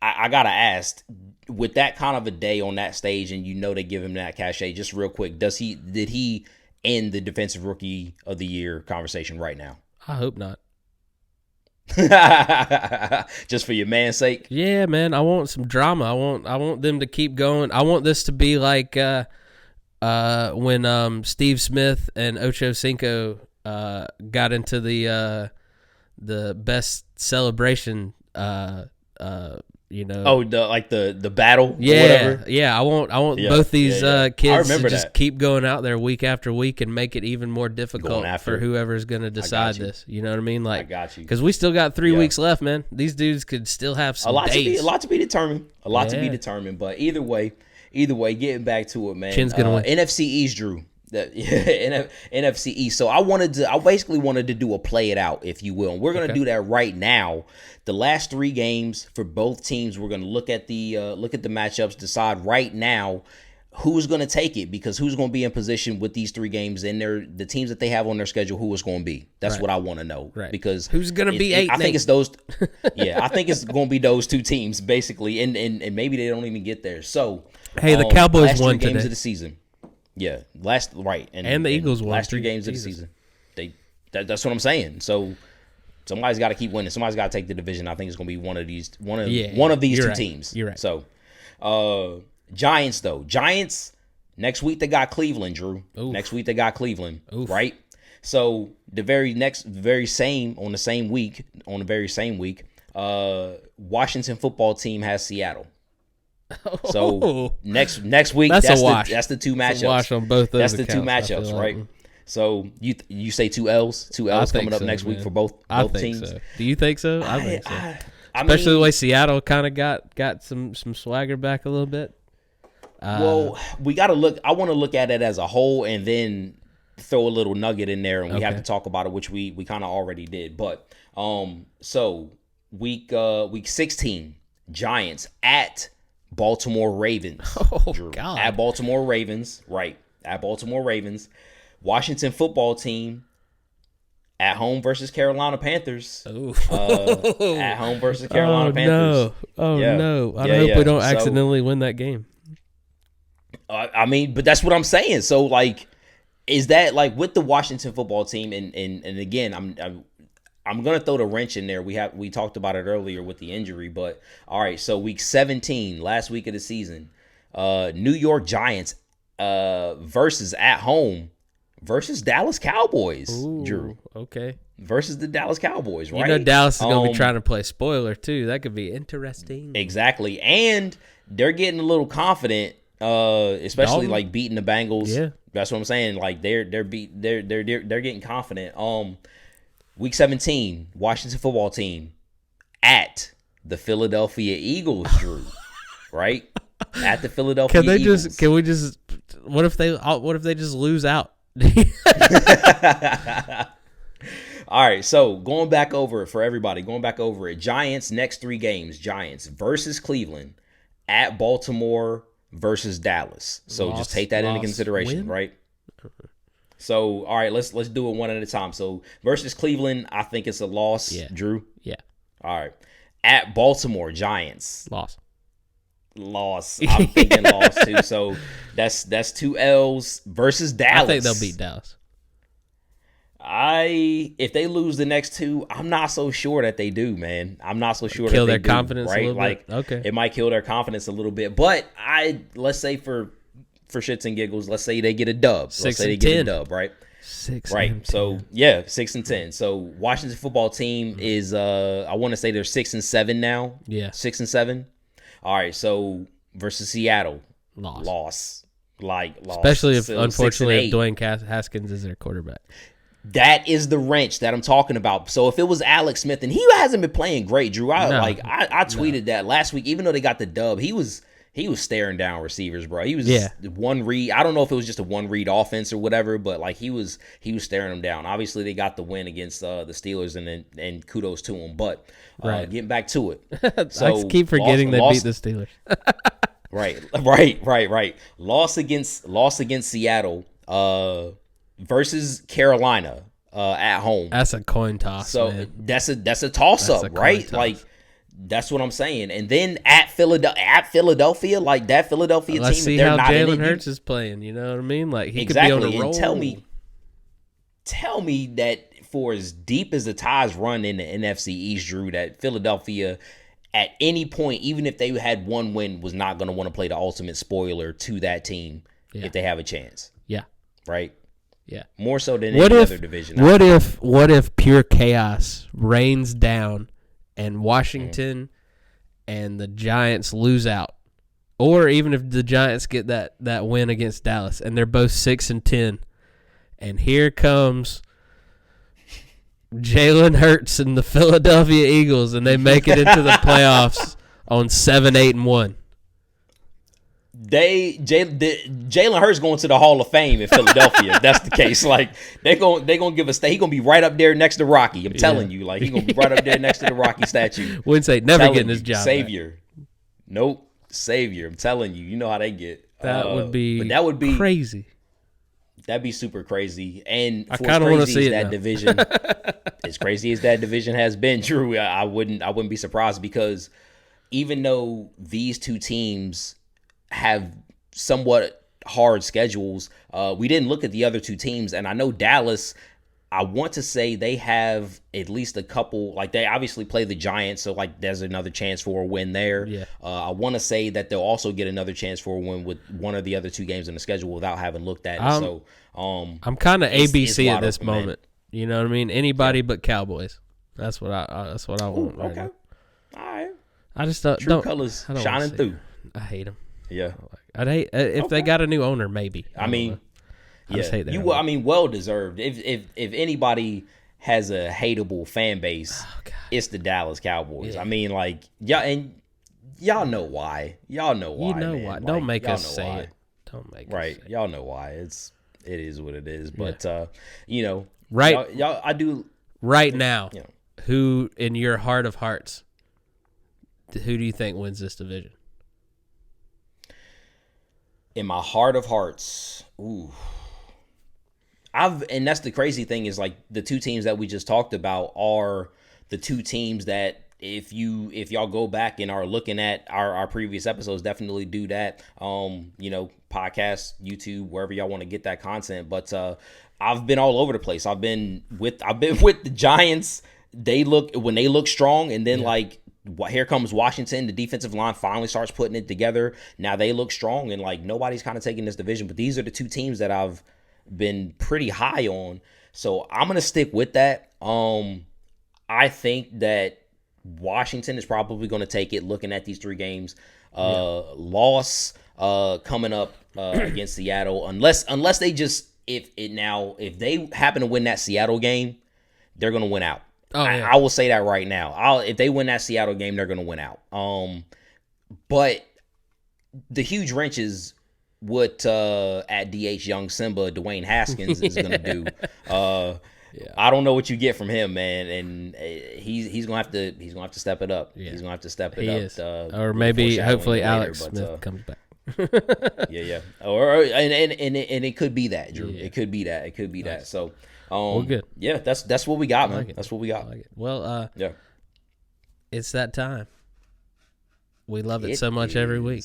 I gotta ask, with that kind of a day on that stage, and they give him that cachet. Just real quick, did he end the defensive rookie of the year conversation right now? I hope not. Just for your man's sake. Yeah, man. I want some drama. I want them to keep going. I want this to be like when Steve Smith and Ocho Cinco got into the best celebration. The battle. Yeah, or whatever. yeah. I want both these kids to just that. keep going out there week after week and make it even more difficult for whoever's going to decide this. You know what I mean? Like, I got you. Because we still got 3 weeks left, man. These dudes could still have some days. A lot to be determined. But either way, getting back to it, man. Chin's gonna win. NFC East, Drew. NFC East. So I basically wanted to do a play it out, if you will. And we're gonna do that right now. The last 3 games for both teams, we're gonna look at the matchups, decide right now who's gonna take it, because who's gonna be in position with these 3 games and the teams that they have on their schedule, who is gonna be. That's what I want to know. Right. Because who's gonna be 8? I think it's those. Yeah, I think it's gonna be those 2 teams basically, and maybe they don't even get there. So hey, the Cowboys last won 3 games today. of the season. Yeah, and the Eagles won last 3 games of the season. That's what I'm saying. So somebody's got to keep winning. Somebody's got to take the division. I think it's going to be one of these 2 teams. You're right. So Giants though. Giants next week they got Cleveland, Drew. Oof. Next week they got Cleveland, Oof. right? So on the very same week, Washington football team has Seattle. So next week, that's a wash. That's the 2 matchups. It's a wash on both those That's the accounts, 2 matchups, like. right? So you say 2 L's coming up next week for both teams. So. Do you think so? I think so. Especially the way Seattle kind of got some swagger back a little bit. Well, we got to look. I want to look at it as a whole and then throw a little nugget in there, and we have to talk about it, which we kind of already did. But so week 16, Giants at Baltimore Ravens. Oh, Drew. God. At Baltimore Ravens, right. At Baltimore Ravens. Washington football team at home versus Carolina Panthers. At home versus Carolina Panthers. No. I hope we don't accidentally win that game. But that's what I'm saying. So, like, is that, like, with the Washington football team, and again, I'm gonna throw the wrench in there. We talked about it earlier with the injury, but all right. So week 17, last week of the season, New York Giants versus at home versus Dallas Cowboys. Ooh, Drew. Okay. Versus the Dallas Cowboys, right? You know Dallas is gonna be trying to play spoiler too. That could be interesting. Exactly, and they're getting a little confident, especially like beating the Bengals. Yeah, that's what I'm saying. Like they're getting confident. Week 17, Washington football team at the Philadelphia Eagles, Drew. Right? At the Philadelphia Eagles. What if they just lose out? All right, so going back over it for everybody, Giants next 3 games. Giants versus Cleveland, at Baltimore versus Dallas. So just take that into consideration, right? So, all right, let's do it one at a time. So, versus Cleveland, I think it's a loss, Drew. Yeah. All right. At Baltimore, Giants. Loss. I'm thinking loss, too. So, that's 2 L's versus Dallas. I think they'll beat Dallas. If they lose the next 2, I'm not so sure that they do, man. I'm not so sure kill that they their do, confidence right? a little bit. Okay. It might kill their confidence a little bit. But let's say for shits and giggles, let's say they get a dub. Let's say they get a dub, right? 6 right. and 10. So 6-10. So Washington football team is I want to say they're 6-7 now. Yeah. 6-7. All right. So versus Seattle, loss. Loss. Especially if, so unfortunately, if Dwayne Haskins is their quarterback. That is the wrench that I'm talking about. So if it was Alex Smith, and he hasn't been playing great, Drew. I tweeted that last week. Even though they got the dub, he was staring down receivers, bro. He was one read. I don't know if it was just a one read offense or whatever, but like he was staring them down. Obviously, they got the win against the Steelers, and kudos to them. But getting back to it, so I keep forgetting they beat the Steelers. Right. Loss against Seattle versus Carolina at home. That's a coin toss. So man. that's a toss up, right? Like. That's what I'm saying. And then at Philadelphia, like that Philadelphia Let's team, see they're how not Jalen in it. Hurts is playing. You know what I mean? Like he exactly. could be on a roll. And tell me that for as deep as the ties run in the NFC East, Drew, that Philadelphia at any point, even if they had one win, was not going to want to play the ultimate spoiler to that team if they have a chance. Yeah. Right? Yeah. More so than any other division. What if pure chaos rains down and Washington and the Giants lose out? Or even if the Giants get that win against Dallas and they're both 6-10, and here comes Jalen Hurts and the Philadelphia Eagles, and they make it into the playoffs on 7-8-1. Jalen Hurts going to the Hall of Fame in Philadelphia. If that's the case. Like they gonna give us. He gonna be right up there next to Rocky. I'm telling you, like he gonna be right up there next to the Rocky statue. Wouldn't say never getting his job. Savior. Back. Nope. Savior. I'm telling you. You know how they get. That would be. But that would be crazy. That'd be super crazy. And I kind of want to see that division. As crazy as that division has been, Drew, I wouldn't be surprised, because even though these two teams have somewhat hard schedules, we didn't look at the other two teams, and I know Dallas, I want to say they have at least a couple, like they obviously play the Giants, so like there's another chance for a win there. Yeah. I want to say that they'll also get another chance for a win with one of the other two games in the schedule without having looked at it. So I'm kind of ABC at this moment. Man. You know what I mean? Anybody but Cowboys. That's what I want. Right now. All right. I just True colors shining through. I hate them. Yeah. I'd hate if they got a new owner. Maybe. I mean, I just hate that. I mean, well deserved. If anybody has a hateable fan base, it's the Dallas Cowboys. Yeah. I mean, like y'all know why. Y'all know why. You know man. why? Like, don't make us say why. it. Don't make right. Us say y'all know why. It is what it is. But right. Y'all, I do right now. Who in your heart of hearts? Who do you think wins this division? In my heart of hearts, and that's the crazy thing, is like the two teams that we just talked about are the two teams that if y'all go back and are looking at our previous episodes, definitely do that. Podcast, YouTube, wherever y'all want to get that content. But I've been all over the place. I've been with the Giants. When they look strong, and then here comes Washington. The defensive line finally starts putting it together. Now they look strong, and like nobody's kind of taking this division. But these are the two teams that I've been pretty high on. So I'm gonna stick with that. I think that Washington is probably going to take it. Looking at these three games, loss coming up against Seattle, unless they just if they happen to win that Seattle game, they're going to win out. I will say that right now. If they win that Seattle game, they're going to win out. But the huge wrench is what at DH Young Simba Dwayne Haskins is going to do. I don't know what you get from him, man, and he's gonna have to step it up. Yeah. He's gonna have to step it up. Or maybe hopefully Alex Smith comes back. yeah. Or and it could be that, Drew. Yeah. It could be that. It could be that. So well, good. Yeah, that's what we got, man. That's what we got. Like it. Well, it's that time. We love it so much every week.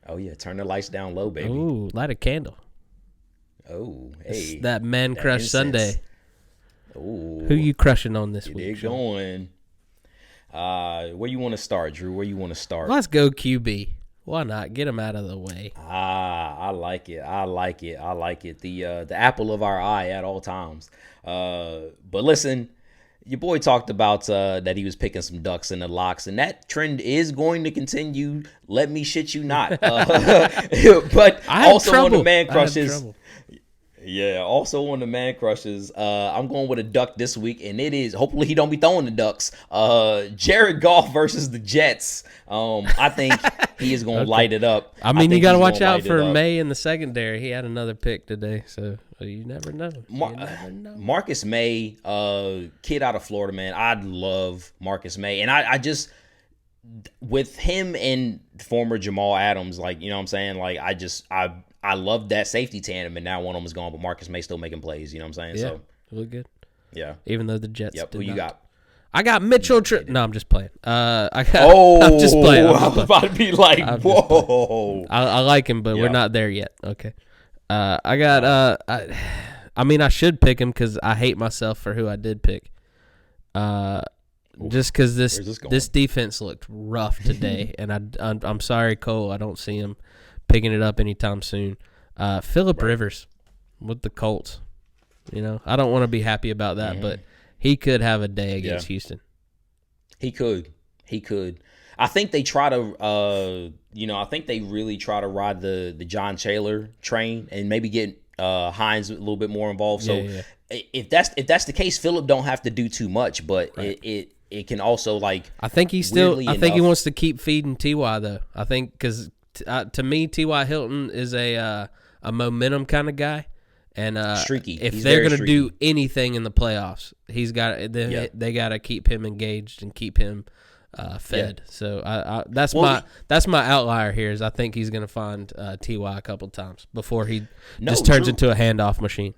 Oh yeah, turn the lights down low, baby. Ooh, light a candle. Oh, hey, it's that man crush Sunday. Ooh, who you crushing on this week? They're going. Where you want to start, Drew? Where you want to start? Let's go QB. Why not? Get him out of the way. I like it. The apple of our eye at all times. But listen, your boy talked about that he was picking some ducks in the locks, and that trend is going to continue. Let me shit you not. But also on the man crushes. Yeah, also on the man crushes, I'm going with a duck this week, and it is, hopefully he don't be throwing the ducks, Jared Goff versus the Jets. I think he is going to light it up. I mean, you got to watch out for May in the secondary. He had another pick today, so you never know. Marcus May, kid out of Florida, man. I love Marcus May, and I just, with him and former Jamal Adams, like, you know what I'm saying? Like, I love that safety tandem, and now one of them is gone, but Marcus May still making plays. You know what I'm saying? Yeah, so look good. Yeah. Even though the Jets. Yep. Did Who you got? I got Mitchell. No, I'm just playing. I'm just playing. I was about to be like, whoa. I like him, but we're not there yet. Okay. I I mean, I should pick him because I hate myself for who I did pick. Just because this defense looked rough today, and I'm sorry, Cole. I don't see him picking it up anytime soon. Phillip Rivers with the Colts. I don't want to be happy about that, but he could have a day against Houston. He could. I think they try to, I think they really try to ride the John Taylor train and maybe get Hines a little bit more involved. So if that's the case, Phillip don't have to do too much, but it can also I think he wants to keep feeding T.Y. though. I think because to me T.Y. Hilton is a momentum kind of guy. And streaky. If they're going to do anything in the playoffs, they got to keep him engaged and keep him fed. Yeah. So that's my outlier here. Is I think he's going to find Ty a couple times before he just turns into a handoff machine.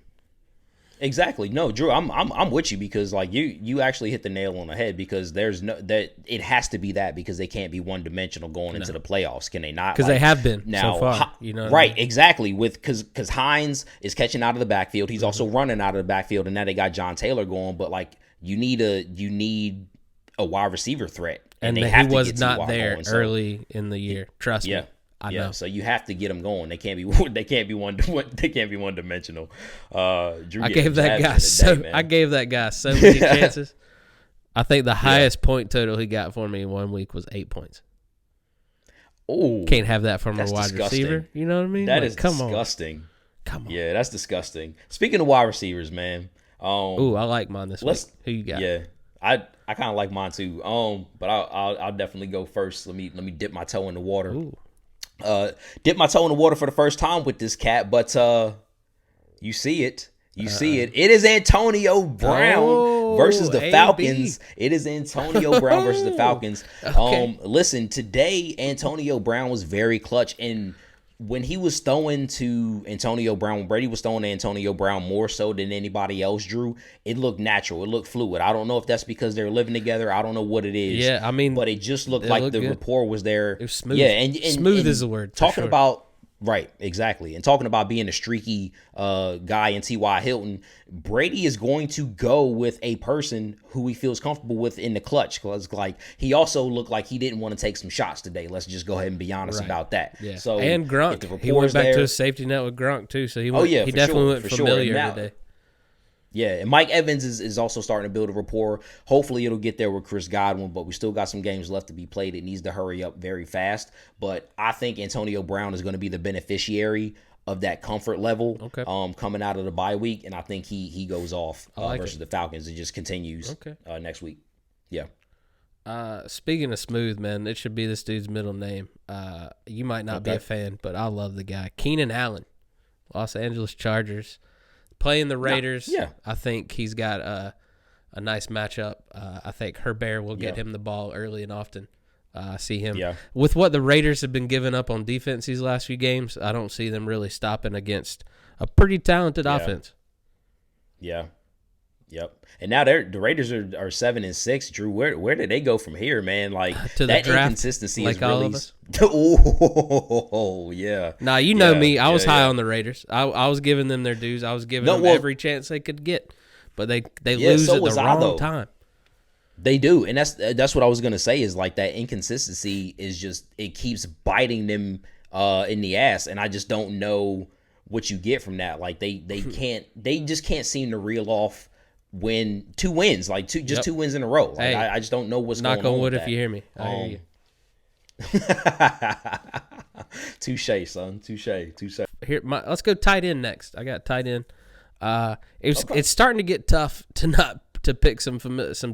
Exactly. No, Drew, I'm with you because you actually hit the nail on the head because it has to be that because they can't be one dimensional going into the playoffs. Can they not? Because they have been now, so far. Right. Exactly. Because Hines is catching out of the backfield. He's also running out of the backfield, and now they got John Taylor going. But you need a wide receiver threat, and they he was not there early in the year. Trust me. I know. So you have to get them going. They can't be one dimensional. Drew, I gave that guy so many chances. I think the highest point total he got for me in 1 week was 8 points. Oh, can't have that from a wide receiver. You know what I mean? That is disgusting. Come on. Yeah, that's disgusting. Speaking of wide receivers, man. I like mine this week. Who you got? Yeah, I kind of like mine too. But I'll definitely go first. Let me dip my toe in the water. Ooh. Dip my toe in the water for the first time with this cat, but you see it. It is Antonio Brown versus the Falcons. It is Antonio Brown versus the Falcons. Okay. Listen, today Antonio Brown was very clutch, and when he was throwing to Antonio Brown, when Brady was throwing to Antonio Brown more so than anybody else, Drew, it looked natural. It looked fluid. I don't know if that's because they're living together. I don't know what it is. Yeah, I mean, but it just looked like the rapport was there. It was smooth. Yeah, and smooth is the word. Talking about right, exactly, and talking about being a streaky guy in T.Y. Hilton, Brady is going to go with a person who he feels comfortable with in the clutch because he also looked like he didn't want to take some shots today. Let's just go ahead and be honest about that. Yeah. So and Gronk, he went back to a safety net with Gronk too. So he definitely went familiar today. Yeah, and Mike Evans is also starting to build a rapport. Hopefully it'll get there with Chris Godwin, but we still got some games left to be played. It needs to hurry up very fast. But I think Antonio Brown is going to be the beneficiary of that comfort level coming out of the bye week, and I think he goes off versus the Falcons and just continues next week. Yeah. Speaking of smooth, man, it should be this dude's middle name. You might not be a fan, but I love the guy. Keenan Allen, Los Angeles Chargers. Playing the Raiders, I think he's got a nice matchup. I think Herbert will get him the ball early and often. I see him. Yeah. With what the Raiders have been giving up on defense these last few games, I don't see them really stopping against a pretty talented offense. Yeah. Yep. And now the Raiders are 7-6. Drew, where did they go from here, man? To that the draft, inconsistency is all really. Of us. Oh yeah. Nah, you know me. I was high on the Raiders. I was giving them their dues. I was giving them every chance they could get, but they lose at the wrong time. They do, and that's what I was gonna say is that inconsistency is just it keeps biting them in the ass, and I just don't know what you get from that. They just can't seem to reel off. Two wins, two wins in a row. I just don't know what's going on. Knock on wood if you hear me. I hear you. Touche, son. Touche. Here, let's go tight end next. I got tight end. It's starting to get tough to pick some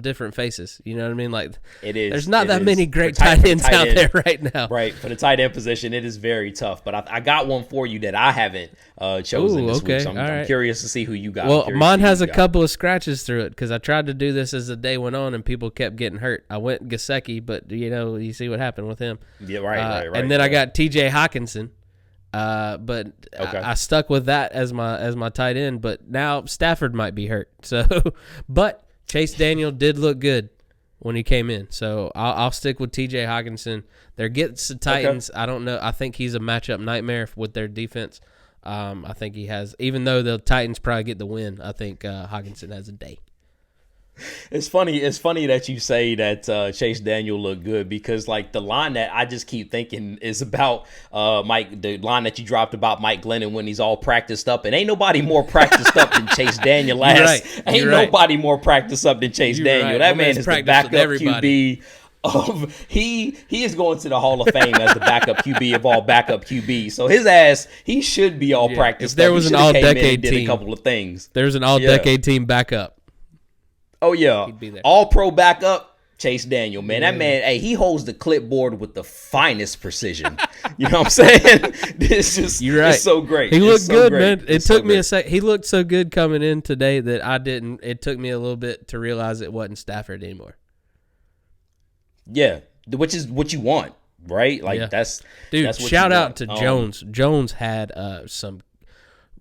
different faces. You know what I mean? It is. There's not that many great tight ends out there right now. Right, for the tight end position, it is very tough. But I got one for you that I haven't chosen this week. So I'm curious to see who you got. Well, mine has a couple of scratches through it because I tried to do this as the day went on and people kept getting hurt. I went Gesicki, but you see what happened with him. Yeah, right. And then I got T.J. Hawkinson. But I stuck with that as my tight end, but now Stafford might be hurt. So, but Chase Daniel did look good when he came in, so I'll stick with T.J. Hawkinson. They're getting the Titans. I don't know. I think he's a matchup nightmare with their defense. I think he has, even though the Titans probably get the win, I think Hockenson has a day. It's funny that you say that Chase Daniel looked good, because like the line that I just keep thinking is about Mike, the line that you dropped about Mike Glennon when he's all practiced up, and ain't nobody more practiced up than Chase Daniel. Ain't nobody more practiced up than Chase Daniel. Right. That man is the backup QB. He is going to the Hall of Fame as the backup QB of all backup QBs. So his ass, he should be all practiced. If there was an all-decade team, did a couple of things. There's an all-decade team backup. Oh yeah, all pro backup. Chase Daniel, man, that man, hey, he holds the clipboard with the finest precision. You know what I'm saying? This just, it's so great. He looked good, man. It took me a sec. He looked so good coming in today that I didn't. It took me a little bit to realize it wasn't Stafford anymore. Yeah, which is what you want, right? Like that's what shout out to Jones. Jones had some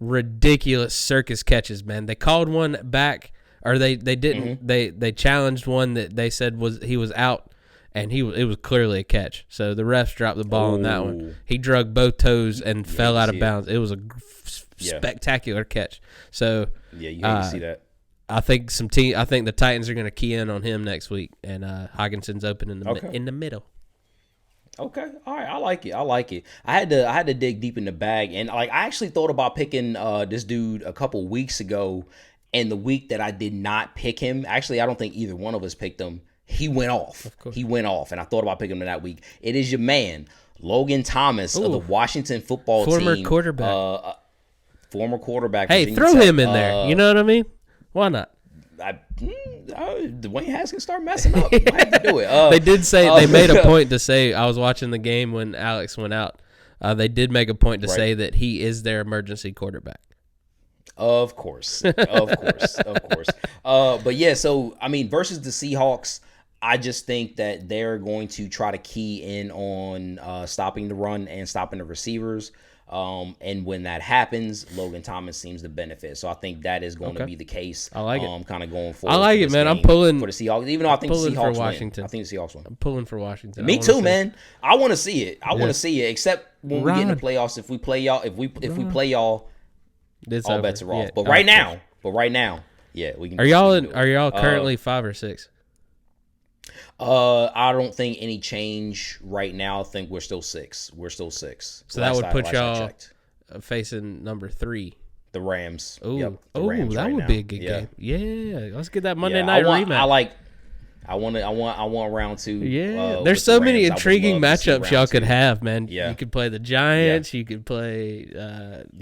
ridiculous circus catches, man. They called one back. Or they didn't they challenged one that they said he was out, and it was clearly a catch. So the refs dropped the ball on that one. He drug both toes and fell out of bounds. It was a spectacular catch. So you hate to see that. I think the Titans are going to key in on him next week, and Hawkinson's open in the middle. Okay, all right, I like it. I had to dig deep in the bag, and like I actually thought about picking this dude a couple weeks ago. And the week that I did not pick him, actually, I don't think either one of us picked him. He went off. He went off, and I thought about picking him that week. It is your man, Logan Thomas of the Washington football team. Former quarterback. Former quarterback. Hey, throw him in there. You know what I mean? Why not? Dwayne Haskins start messing up. I have to do it. They did say, they made a point to say, I was watching the game when Alex went out. They did make a point to say that he is their emergency quarterback. Of course. But yeah, so, I mean, versus the Seahawks, I just think that they're going to try to key in on stopping the run and stopping the receivers. And when that happens, Logan Thomas seems to benefit. So I think that is going to be the case. I like it. Kind of going forward. I like it, man. I'm pulling for the Seahawks, even though I think the Seahawks Washington. win. I think the Seahawks win. I'm pulling for Washington. Me too, man. I want to see it. I want to see it. Except when we get in the playoffs, if we play y'all, if we play y'all. It's all over. bets are off. But right now, yeah, we can. Are y'all currently 5 or 6? I don't think any change right now. I think we're still 6. So that would put y'all facing number 3, the Rams. Oh, yep, that would be a good game. Yeah, let's get that Monday night rematch. I want round 2. Yeah, there's so many intriguing matchups y'all could have, man. Yeah, you could play the Giants. You could play.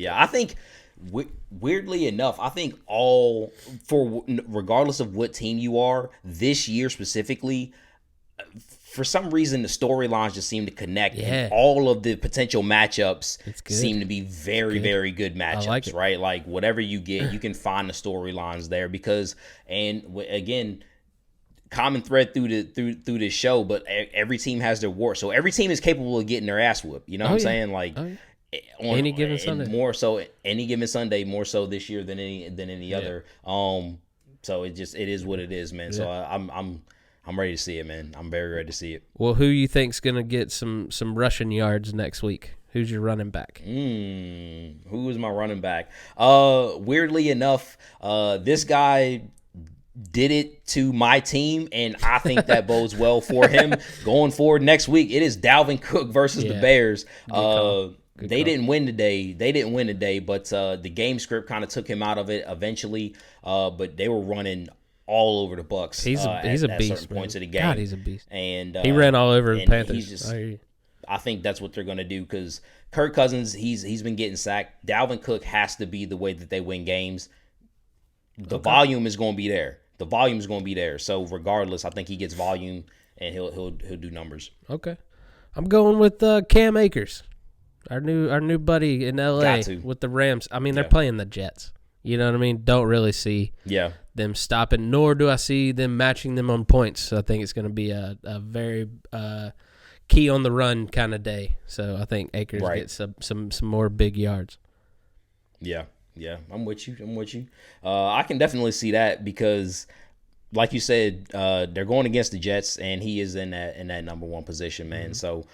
I think. Weirdly enough, I think regardless of what team you are, this year specifically, for some reason the storylines just seem to connect. Yeah. And all of the potential matchups seem to be very, very good matchups, right? Like whatever you get, you can find the storylines there because, and again, common thread through this show, but every team has their war. So every team is capable of getting their ass whooped. You know what I'm saying? Like. On any given Sunday, more so any given Sunday, more so this year than any other. So it is what it is, man. So I'm ready to see it, man. I'm very ready to see it. Well, who you think's gonna get some rushing yards next week? Who's your running back? Who is my running back? Weirdly enough, this guy did it to my team, and I think that bodes well for him going forward next week. It is Dalvin Cook versus the Bears. They didn't win today, but the game script kind of took him out of it eventually. But they were running all over the Bucs. He's a beast. Certain points of the game. God, he's a beast. And he ran all over the Panthers. I think that's what they're going to do because Kirk Cousins, he's been getting sacked. Dalvin Cook has to be the way that they win games. The volume is going to be there. So regardless, I think he gets volume and he'll do numbers. Okay, I'm going with Cam Akers. Our new buddy in LA with the Rams. I mean, they're playing the Jets. You know what I mean? Don't really see them stopping, nor do I see them matching them on points. So I think it's going to be a very key on the run kind of day. So I think Akers gets some more big yards. Yeah, I'm with you. I can definitely see that because, like you said, they're going against the Jets, and he is in that number 1 position, man. So,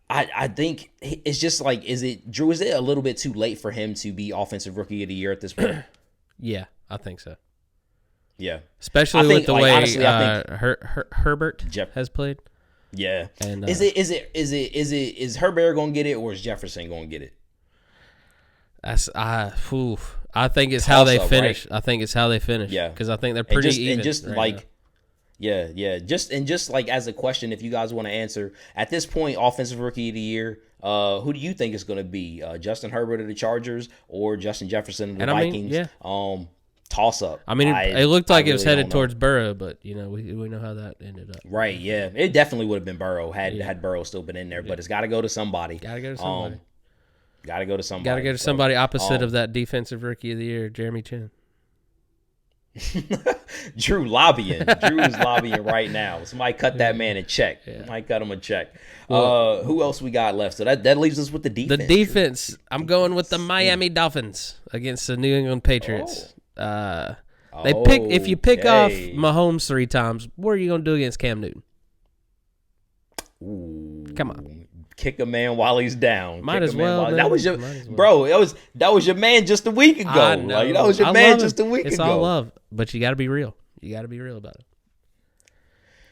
I think it's just like, is it a little bit too late for him to be offensive rookie of the year at this point? Yeah, I think so. Yeah, Especially with the way honestly, Herbert has played. Yeah, and is Herbert gonna get it, or is Jefferson gonna get it? I think it's how they finish. Right? I think it's how they finish. Yeah, because I think they're pretty even. And just right like. now. Yeah. Just like as a question, if you guys want to answer at this point, offensive rookie of the year, who do you think is going to be? Justin Herbert of the Chargers or Justin Jefferson of the Vikings? Toss up. I mean, it looked like it was headed towards Burrow, but we know how that ended up. Right. Yeah, it definitely would have been Burrow had Burrow still been in there, but it's got to go to somebody. Got to go to somebody opposite of that defensive rookie of the year, Jeremy Chin. Drew's lobbying right now. Somebody cut that man a check. Somebody cut him a check. Who else we got left? So that leaves us with the defense. The defense. I'm going with the Miami Dolphins against the New England Patriots. If you pick off Mahomes 3 times, what are you going to do against Cam Newton? Ooh. Come on. Kick a man while he's down. Might as well. That was your bro. That was your man just a week ago. Like, that was your man just a week ago. It's all love, but you got to be real. You got to be real about it.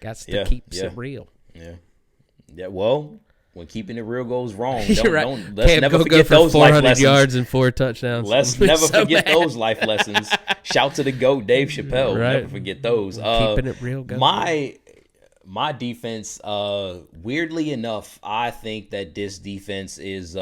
Got to keep it real. Yeah. Well, when keeping it real goes wrong, let's never forget those 400 life yards and 4 touchdowns. Let's never forget those life lessons. Shout to the GOAT, Dave Chappelle. Right. Never forget those. Keeping it real. My defense, weirdly enough, I think that this defense is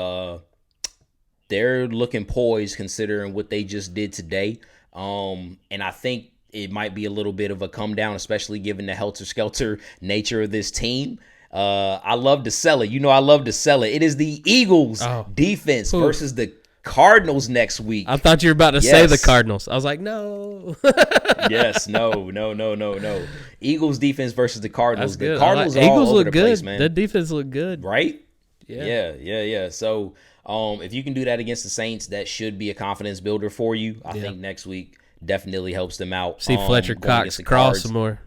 they're looking poised considering what they just did today. And I think it might be a little bit of a come down, especially given the helter-skelter nature of this team. I love to sell it. I love to sell it. It is the Eagles defense versus the Cardinals next week. I thought you were about to say the Cardinals. I was like, no. Yes, no. Eagles defense versus the Cardinals. The Cardinals Eagles all over look the good. place, man. The defense look good. Right? Yeah. So, if you can do that against the Saints, that should be a confidence builder for you. I think next week definitely helps them out. See Fletcher Cox crawl some more.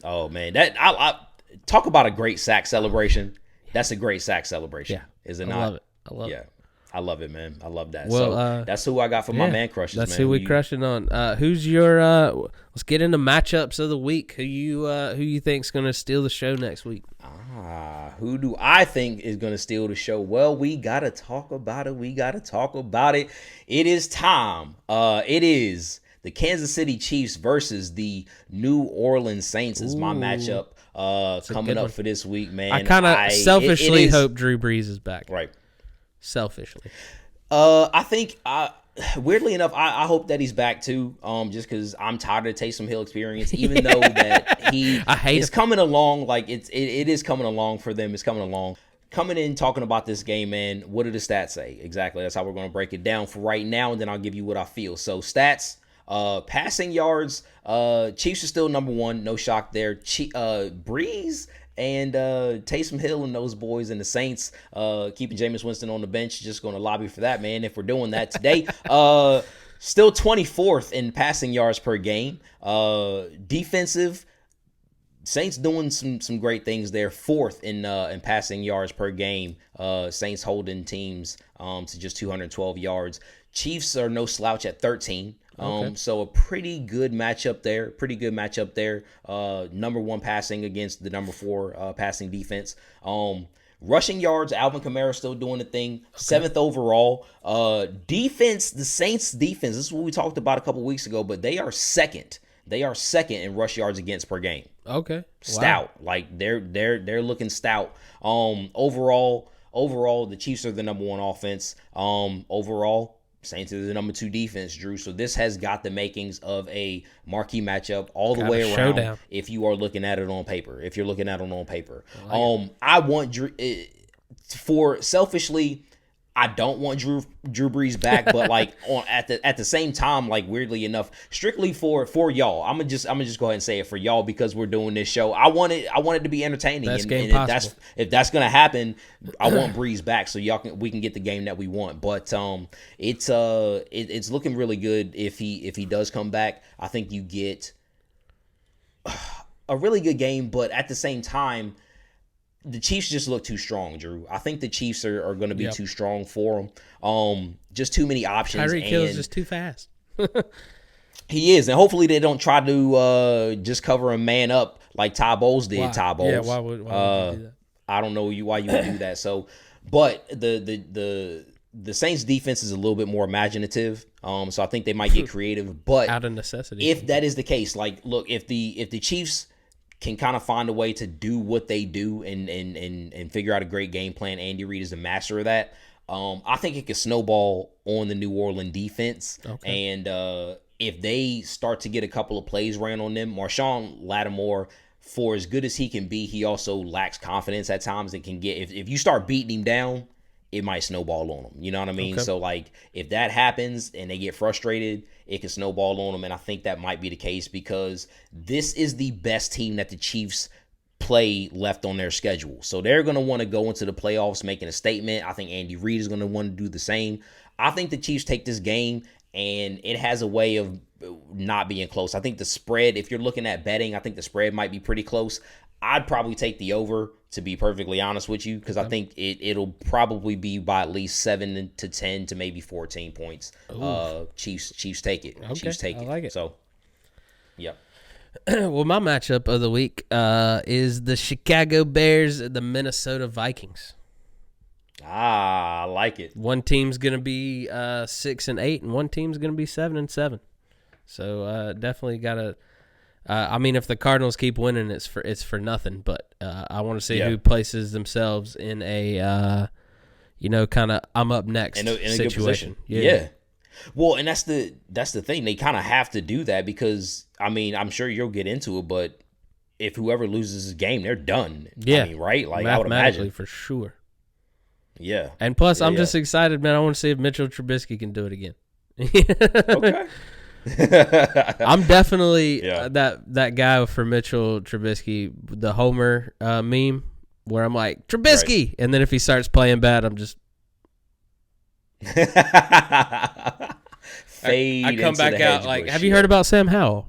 Oh, man. I talk about a great sack celebration. That's a great sack celebration. Yeah. Is it not? I love it. I love it, man. I love that. Well, so that's who I got for my man crushes. That's man. who we crushing on. Who's your? Let's get into matchups of the week. Who you think's gonna steal the show next week? Who do I think is gonna steal the show? Well, we gotta talk about it. It is time. It is the Kansas City Chiefs versus the New Orleans Saints is my matchup. Coming up for this week, man. I kind of selfishly hope Drew Brees is back. Right. Selfishly. I think weirdly enough, I hope that he's back too. Just because I'm tired of the Taysom Hill experience, even though that it's coming along. Like it is coming along for them. It's coming along. Coming in talking about this game, man. What do the stats say? Exactly. That's how we're going to break it down for right now, and then I'll give you what I feel. So stats. Passing yards. Chiefs are still number 1. No shock there. Breeze and Taysom Hill and those boys and the Saints keeping Jameis Winston on the bench. Just going to lobby for that, man, if we're doing that today. Still 24th in passing yards per game. Defensive, Saints doing some great things there. 4th in passing yards per game. Saints holding teams to just 212 yards. Chiefs are no slouch at 13. So a pretty good matchup there. Number 1 passing against the number 4 passing defense. Rushing yards, Alvin Kamara still doing the thing. 7th overall. Defense, the Saints defense. This is what we talked about a couple weeks ago, but they are second. They are second in rush yards against per game. Okay. Stout. Wow. Like they're looking stout. Overall, the Chiefs are the number 1 offense. Overall, Saints are the number 2 defense, Drew. So this has got the makings of a marquee matchup all the way around. Showdown. If you are looking at it on paper, I want Drew. For selfishly, I don't want Drew Brees back, but like at the same time, like weirdly enough, strictly for y'all, I'm gonna just go ahead and say it for y'all because we're doing this show. I want it to be entertaining, Best and game if that's gonna happen, I want Brees back so we can get the game that we want. But it's looking really good if he does come back. I think you get a really good game, but at the same time, the Chiefs just look too strong, Drew. I think the Chiefs are going to be too strong for them. Just too many options. Tyreek Hill's just too fast. He is, and hopefully they don't try to just cover a man up like Ty Bowles did. Why? Ty Bowles. Yeah, why would you do that? I don't know why you would do that. So, but the Saints defense is a little bit more imaginative. So I think they might get creative. But out of necessity, if that is the case, like, look, if the Chiefs can kind of find a way to do what they do and figure out a great game plan, Andy Reid is the master of that. I think it could snowball on the New Orleans defense. Okay. And if they start to get a couple of plays ran on them, Marshawn Lattimore, for as good as he can be, he also lacks confidence at times and can get, if you start beating him down, it might snowball on them. You know what I mean? Okay. So, like, if that happens and they get frustrated, it can snowball on them. And I think that might be the case because this is the best team that the Chiefs play left on their schedule. So they're going to want to go into the playoffs making a statement. I think Andy Reid is going to want to do the same. I think the Chiefs take this game, and it has a way of not being close. I think the spread, if you're looking at betting, I think the spread might be pretty close. I'd probably take the over, to be perfectly honest with you, because I think it'll probably be by at least 7 to 10 to maybe 14 points. Chiefs take it. Okay, Chiefs take it. I like it. So, yep. Well, my matchup of the week is the Chicago Bears and the Minnesota Vikings. I like it. One team's gonna be 6-8, and one team's gonna be 7-7. So definitely gotta. I mean, if the Cardinals keep winning, it's for nothing. But I want to see who places themselves in a kind of I'm up next in a situation. Good position. Yeah. Well, and that's the thing. They kind of have to do that because, I mean, I'm sure you'll get into it, but if whoever loses this game, they're done. Yeah, I mean, right? Like, I would imagine for sure. Yeah. And plus, I'm just excited, man. I want to see if Mitchell Trubisky can do it again. Okay. I'm definitely that guy for Mitchell Trubisky, the Homer meme, where I'm like, Trubisky! Right. And then if he starts playing bad, I'm just... Fade I come back out like, have you yeah. heard about Sam Howell?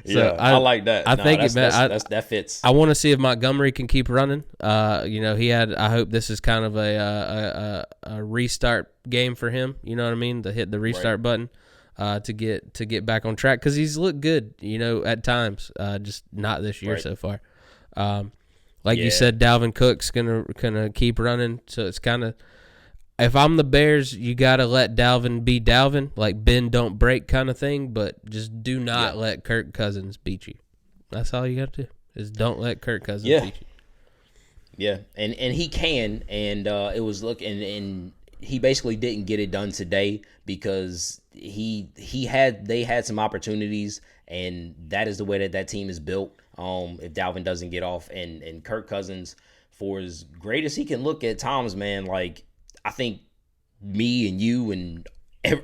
So I like that. I think that fits. I want to see if Montgomery can keep running. He had. I hope this is kind of a restart game for him. You know what I mean? To hit the restart button, to get back on track because he's looked good. At times, just not this year so far. You said, Dalvin Cook's gonna keep running. So it's kind of. If I'm the Bears, you got to let Dalvin be Dalvin, like bend, don't break kind of thing, but just do not let Kirk Cousins beat you. That's all you got to do is don't let Kirk Cousins beat you. Yeah, and he can, and it was and he basically didn't get it done today because they had some opportunities, and that is the way that team is built. If Dalvin doesn't get off, and Kirk Cousins, for as great as he can look at times, man, like. I think me and you and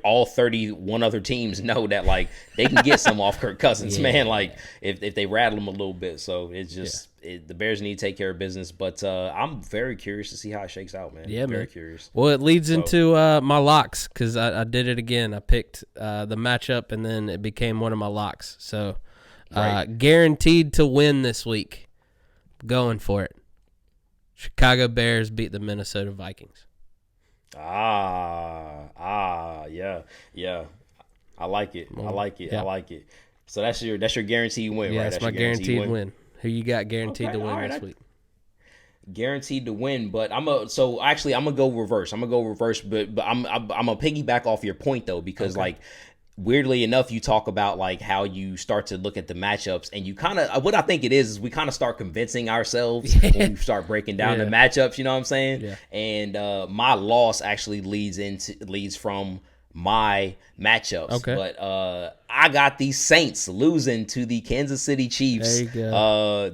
all 31 other teams know that, like, they can get some off Kirk Cousins, man, like, if they rattle him a little bit. So it's just the Bears need to take care of business. But I'm very curious to see how it shakes out, man. Yeah, very curious. Well, it leads into my locks because I did it again. I picked the matchup, and then it became one of my locks. So guaranteed to win this week. Going for it. Chicago Bears beat the Minnesota Vikings. Yeah. I like it. So that's your guaranteed win, right? That's my guaranteed win. Who you got guaranteed to win this week? Guaranteed to win, but I'm gonna go reverse. but I'm gonna piggyback off your point though, because like weirdly enough, you talk about like how you start to look at the matchups, and you kind of what I think it is we kind of start convincing ourselves when we start breaking down the matchups. You know what I'm saying? Yeah. And my loss actually leads from my matchups. Okay. But I got the Saints losing to the Kansas City Chiefs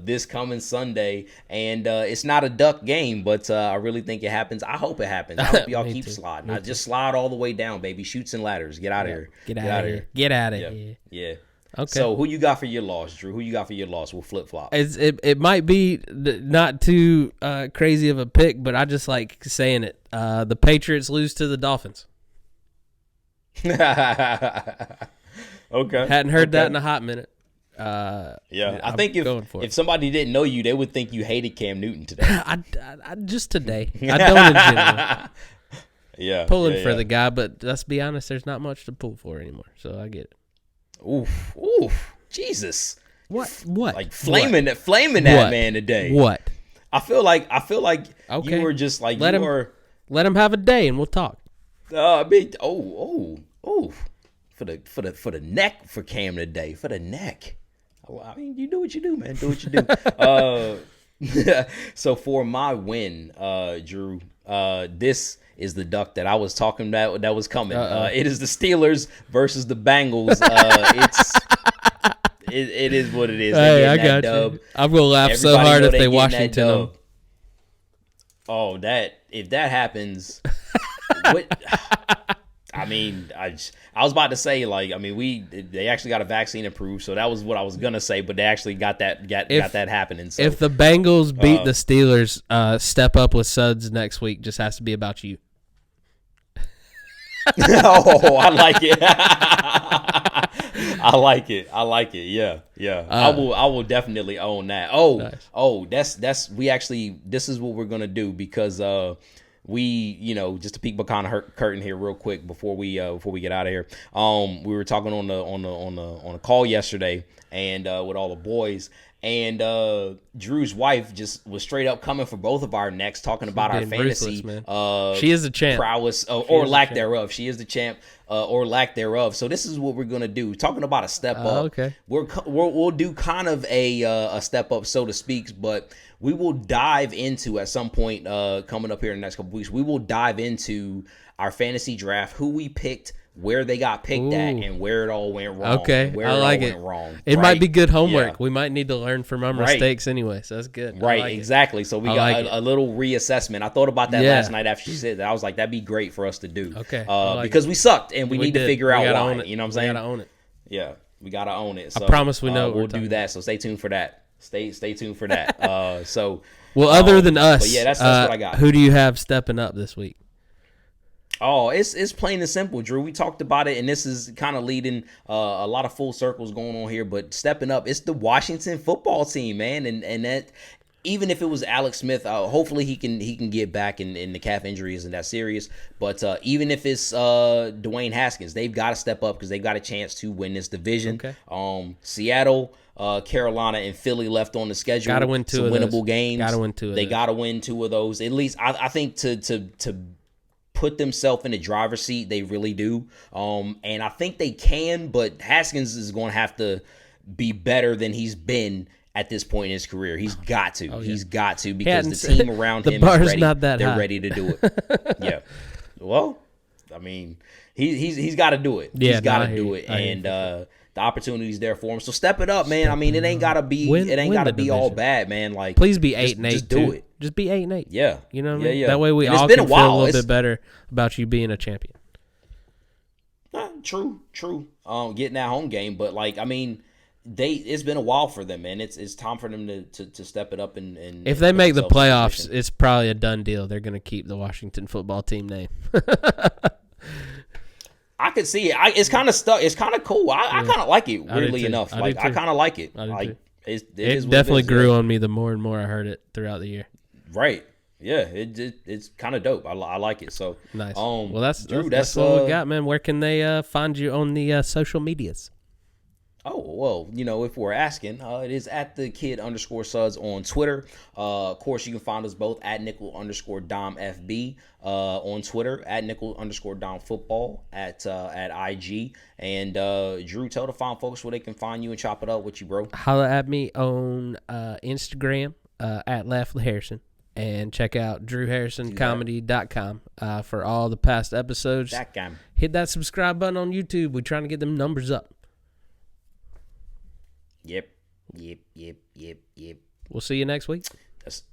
this coming Sunday. And it's not a duck game, but I really think it happens. I hope it happens. I hope y'all keep sliding. I just slide all the way down, baby. Chutes and ladders. Get out of here. Get out of here. Get out of here. Yeah. Okay. So who you got for your loss, Drew? Who you got for your loss? We'll flip-flop. It might be not too crazy of a pick, but I just like saying it. The Patriots lose to the Dolphins. Okay. Hadn't heard that in a hot minute. Yeah, I think if somebody didn't know you, they would think you hated Cam Newton today. I just today. I don't in general. Yeah, pulling for the guy, but let's be honest, there's not much to pull for anymore. So I get it. Oof, Jesus. What? Like flaming that man today. What? I feel like okay. You were just like let him have a day and we'll talk. I mean, for the neck for Cam today, for the neck. I mean, you do what you do, man. Do what you do. So for my win, Drew, this is the duck that I was talking about that was coming. It is the Steelers versus the Bengals. It is what it is. Hey, I got you. I'm gonna laugh so hard if they Washington them. Oh, if that happens, what? I mean, I was about to say, like, I mean, they actually got a vaccine approved, so that was what I was gonna say, but they actually got that happening. So, if the Bengals beat the Steelers, step up with Suds next week. Just has to be about you. Oh, I like it. I like it. Yeah. I will definitely own that. Nice. This is what we're gonna do because we, just to peek behind the curtain here real quick before we get out of here. We were talking on the call yesterday and with all the boys. And Drew's wife just was straight up coming for both of our necks, talking about our fantasy. She is the champ. Prowess or lack thereof. She is the champ or lack thereof. So this is what we're gonna do. Talking about a step up. Okay. We'll do kind of a step up, so to speak, but we will dive into at some point coming up here in the next couple weeks. We will dive into our fantasy draft, who we picked, where they got picked at, and where it all went wrong. Okay, where I like it. Went wrong. It might be good homework. Yeah. We might need to learn from our mistakes anyway, so that's good. Right, like exactly. So we got a little reassessment. I thought about that last night after she said that. I was like, that'd be great for us to do. Okay. Because we sucked, and we need to figure out why. Own it. You know what I'm saying? We gotta own it. Yeah, we gotta own it. So, I promise we know. We'll do that. So stay tuned for that. Stay tuned for that. Well, other than us, but yeah, that's what I got. Who do you have stepping up this week? Oh, it's plain and simple, Drew. We talked about it, and this is kind of leading a lot of full circles going on here. But stepping up, it's the Washington football team, man, and that even if it was Alex Smith, hopefully he can get back, and the calf injury isn't that serious. But even if it's Dwayne Haskins, they've got to step up because they've got a chance to win this division. Okay. Seattle, Carolina, and Philly left on the schedule. Got to win two of those. Winnable games. Got to win two of those. They got to win two of those. At least I think to put themselves in the driver's seat, they really do. And I think they can, but Haskins is going to have to be better than he's been at this point in his career. He's got to. Oh, yeah. He's got to because the team around him is ready. Not that They're high. ready to do it. Yeah. Well, I mean, he's got to do it. Yeah, he's got to do it. And the opportunity's there for him. So step it up, man. I mean, it ain't got to be all bad, man. Like, please be 8-8. Just do it. Just be 8-8. Yeah. You know what I mean? Yeah. That way we all can feel a little bit better about you being a champion. True. Getting that home game, but like, I mean, it's been a while for them, man. It's time for them to step it up and if they make the playoffs, it's probably a done deal. They're going to keep the Washington football team name. I could see it. It's kind of stuck. It's kind of cool. I kind of like it. Weirdly enough, I kind of like it. It definitely grew on me the more and more I heard it throughout the year. Right. Yeah. It's kind of dope. I like it. So nice. Well, that's what we got, man. Where can they find you on the social medias? Oh, well, if we're asking, it is at the kid_Suds on Twitter. Of course, you can find us both at nickel_DomFB on Twitter, at nickel_DomFootball at IG. And Drew, tell the fine folks where they can find you and chop it up with you, bro. Holla at me on Instagram at Laughly Harrison. And check out DrewHarrisonComedy.com for all the past episodes. Hit that subscribe button on YouTube. We're trying to get them numbers up. Yep. We'll see you next week. Yes.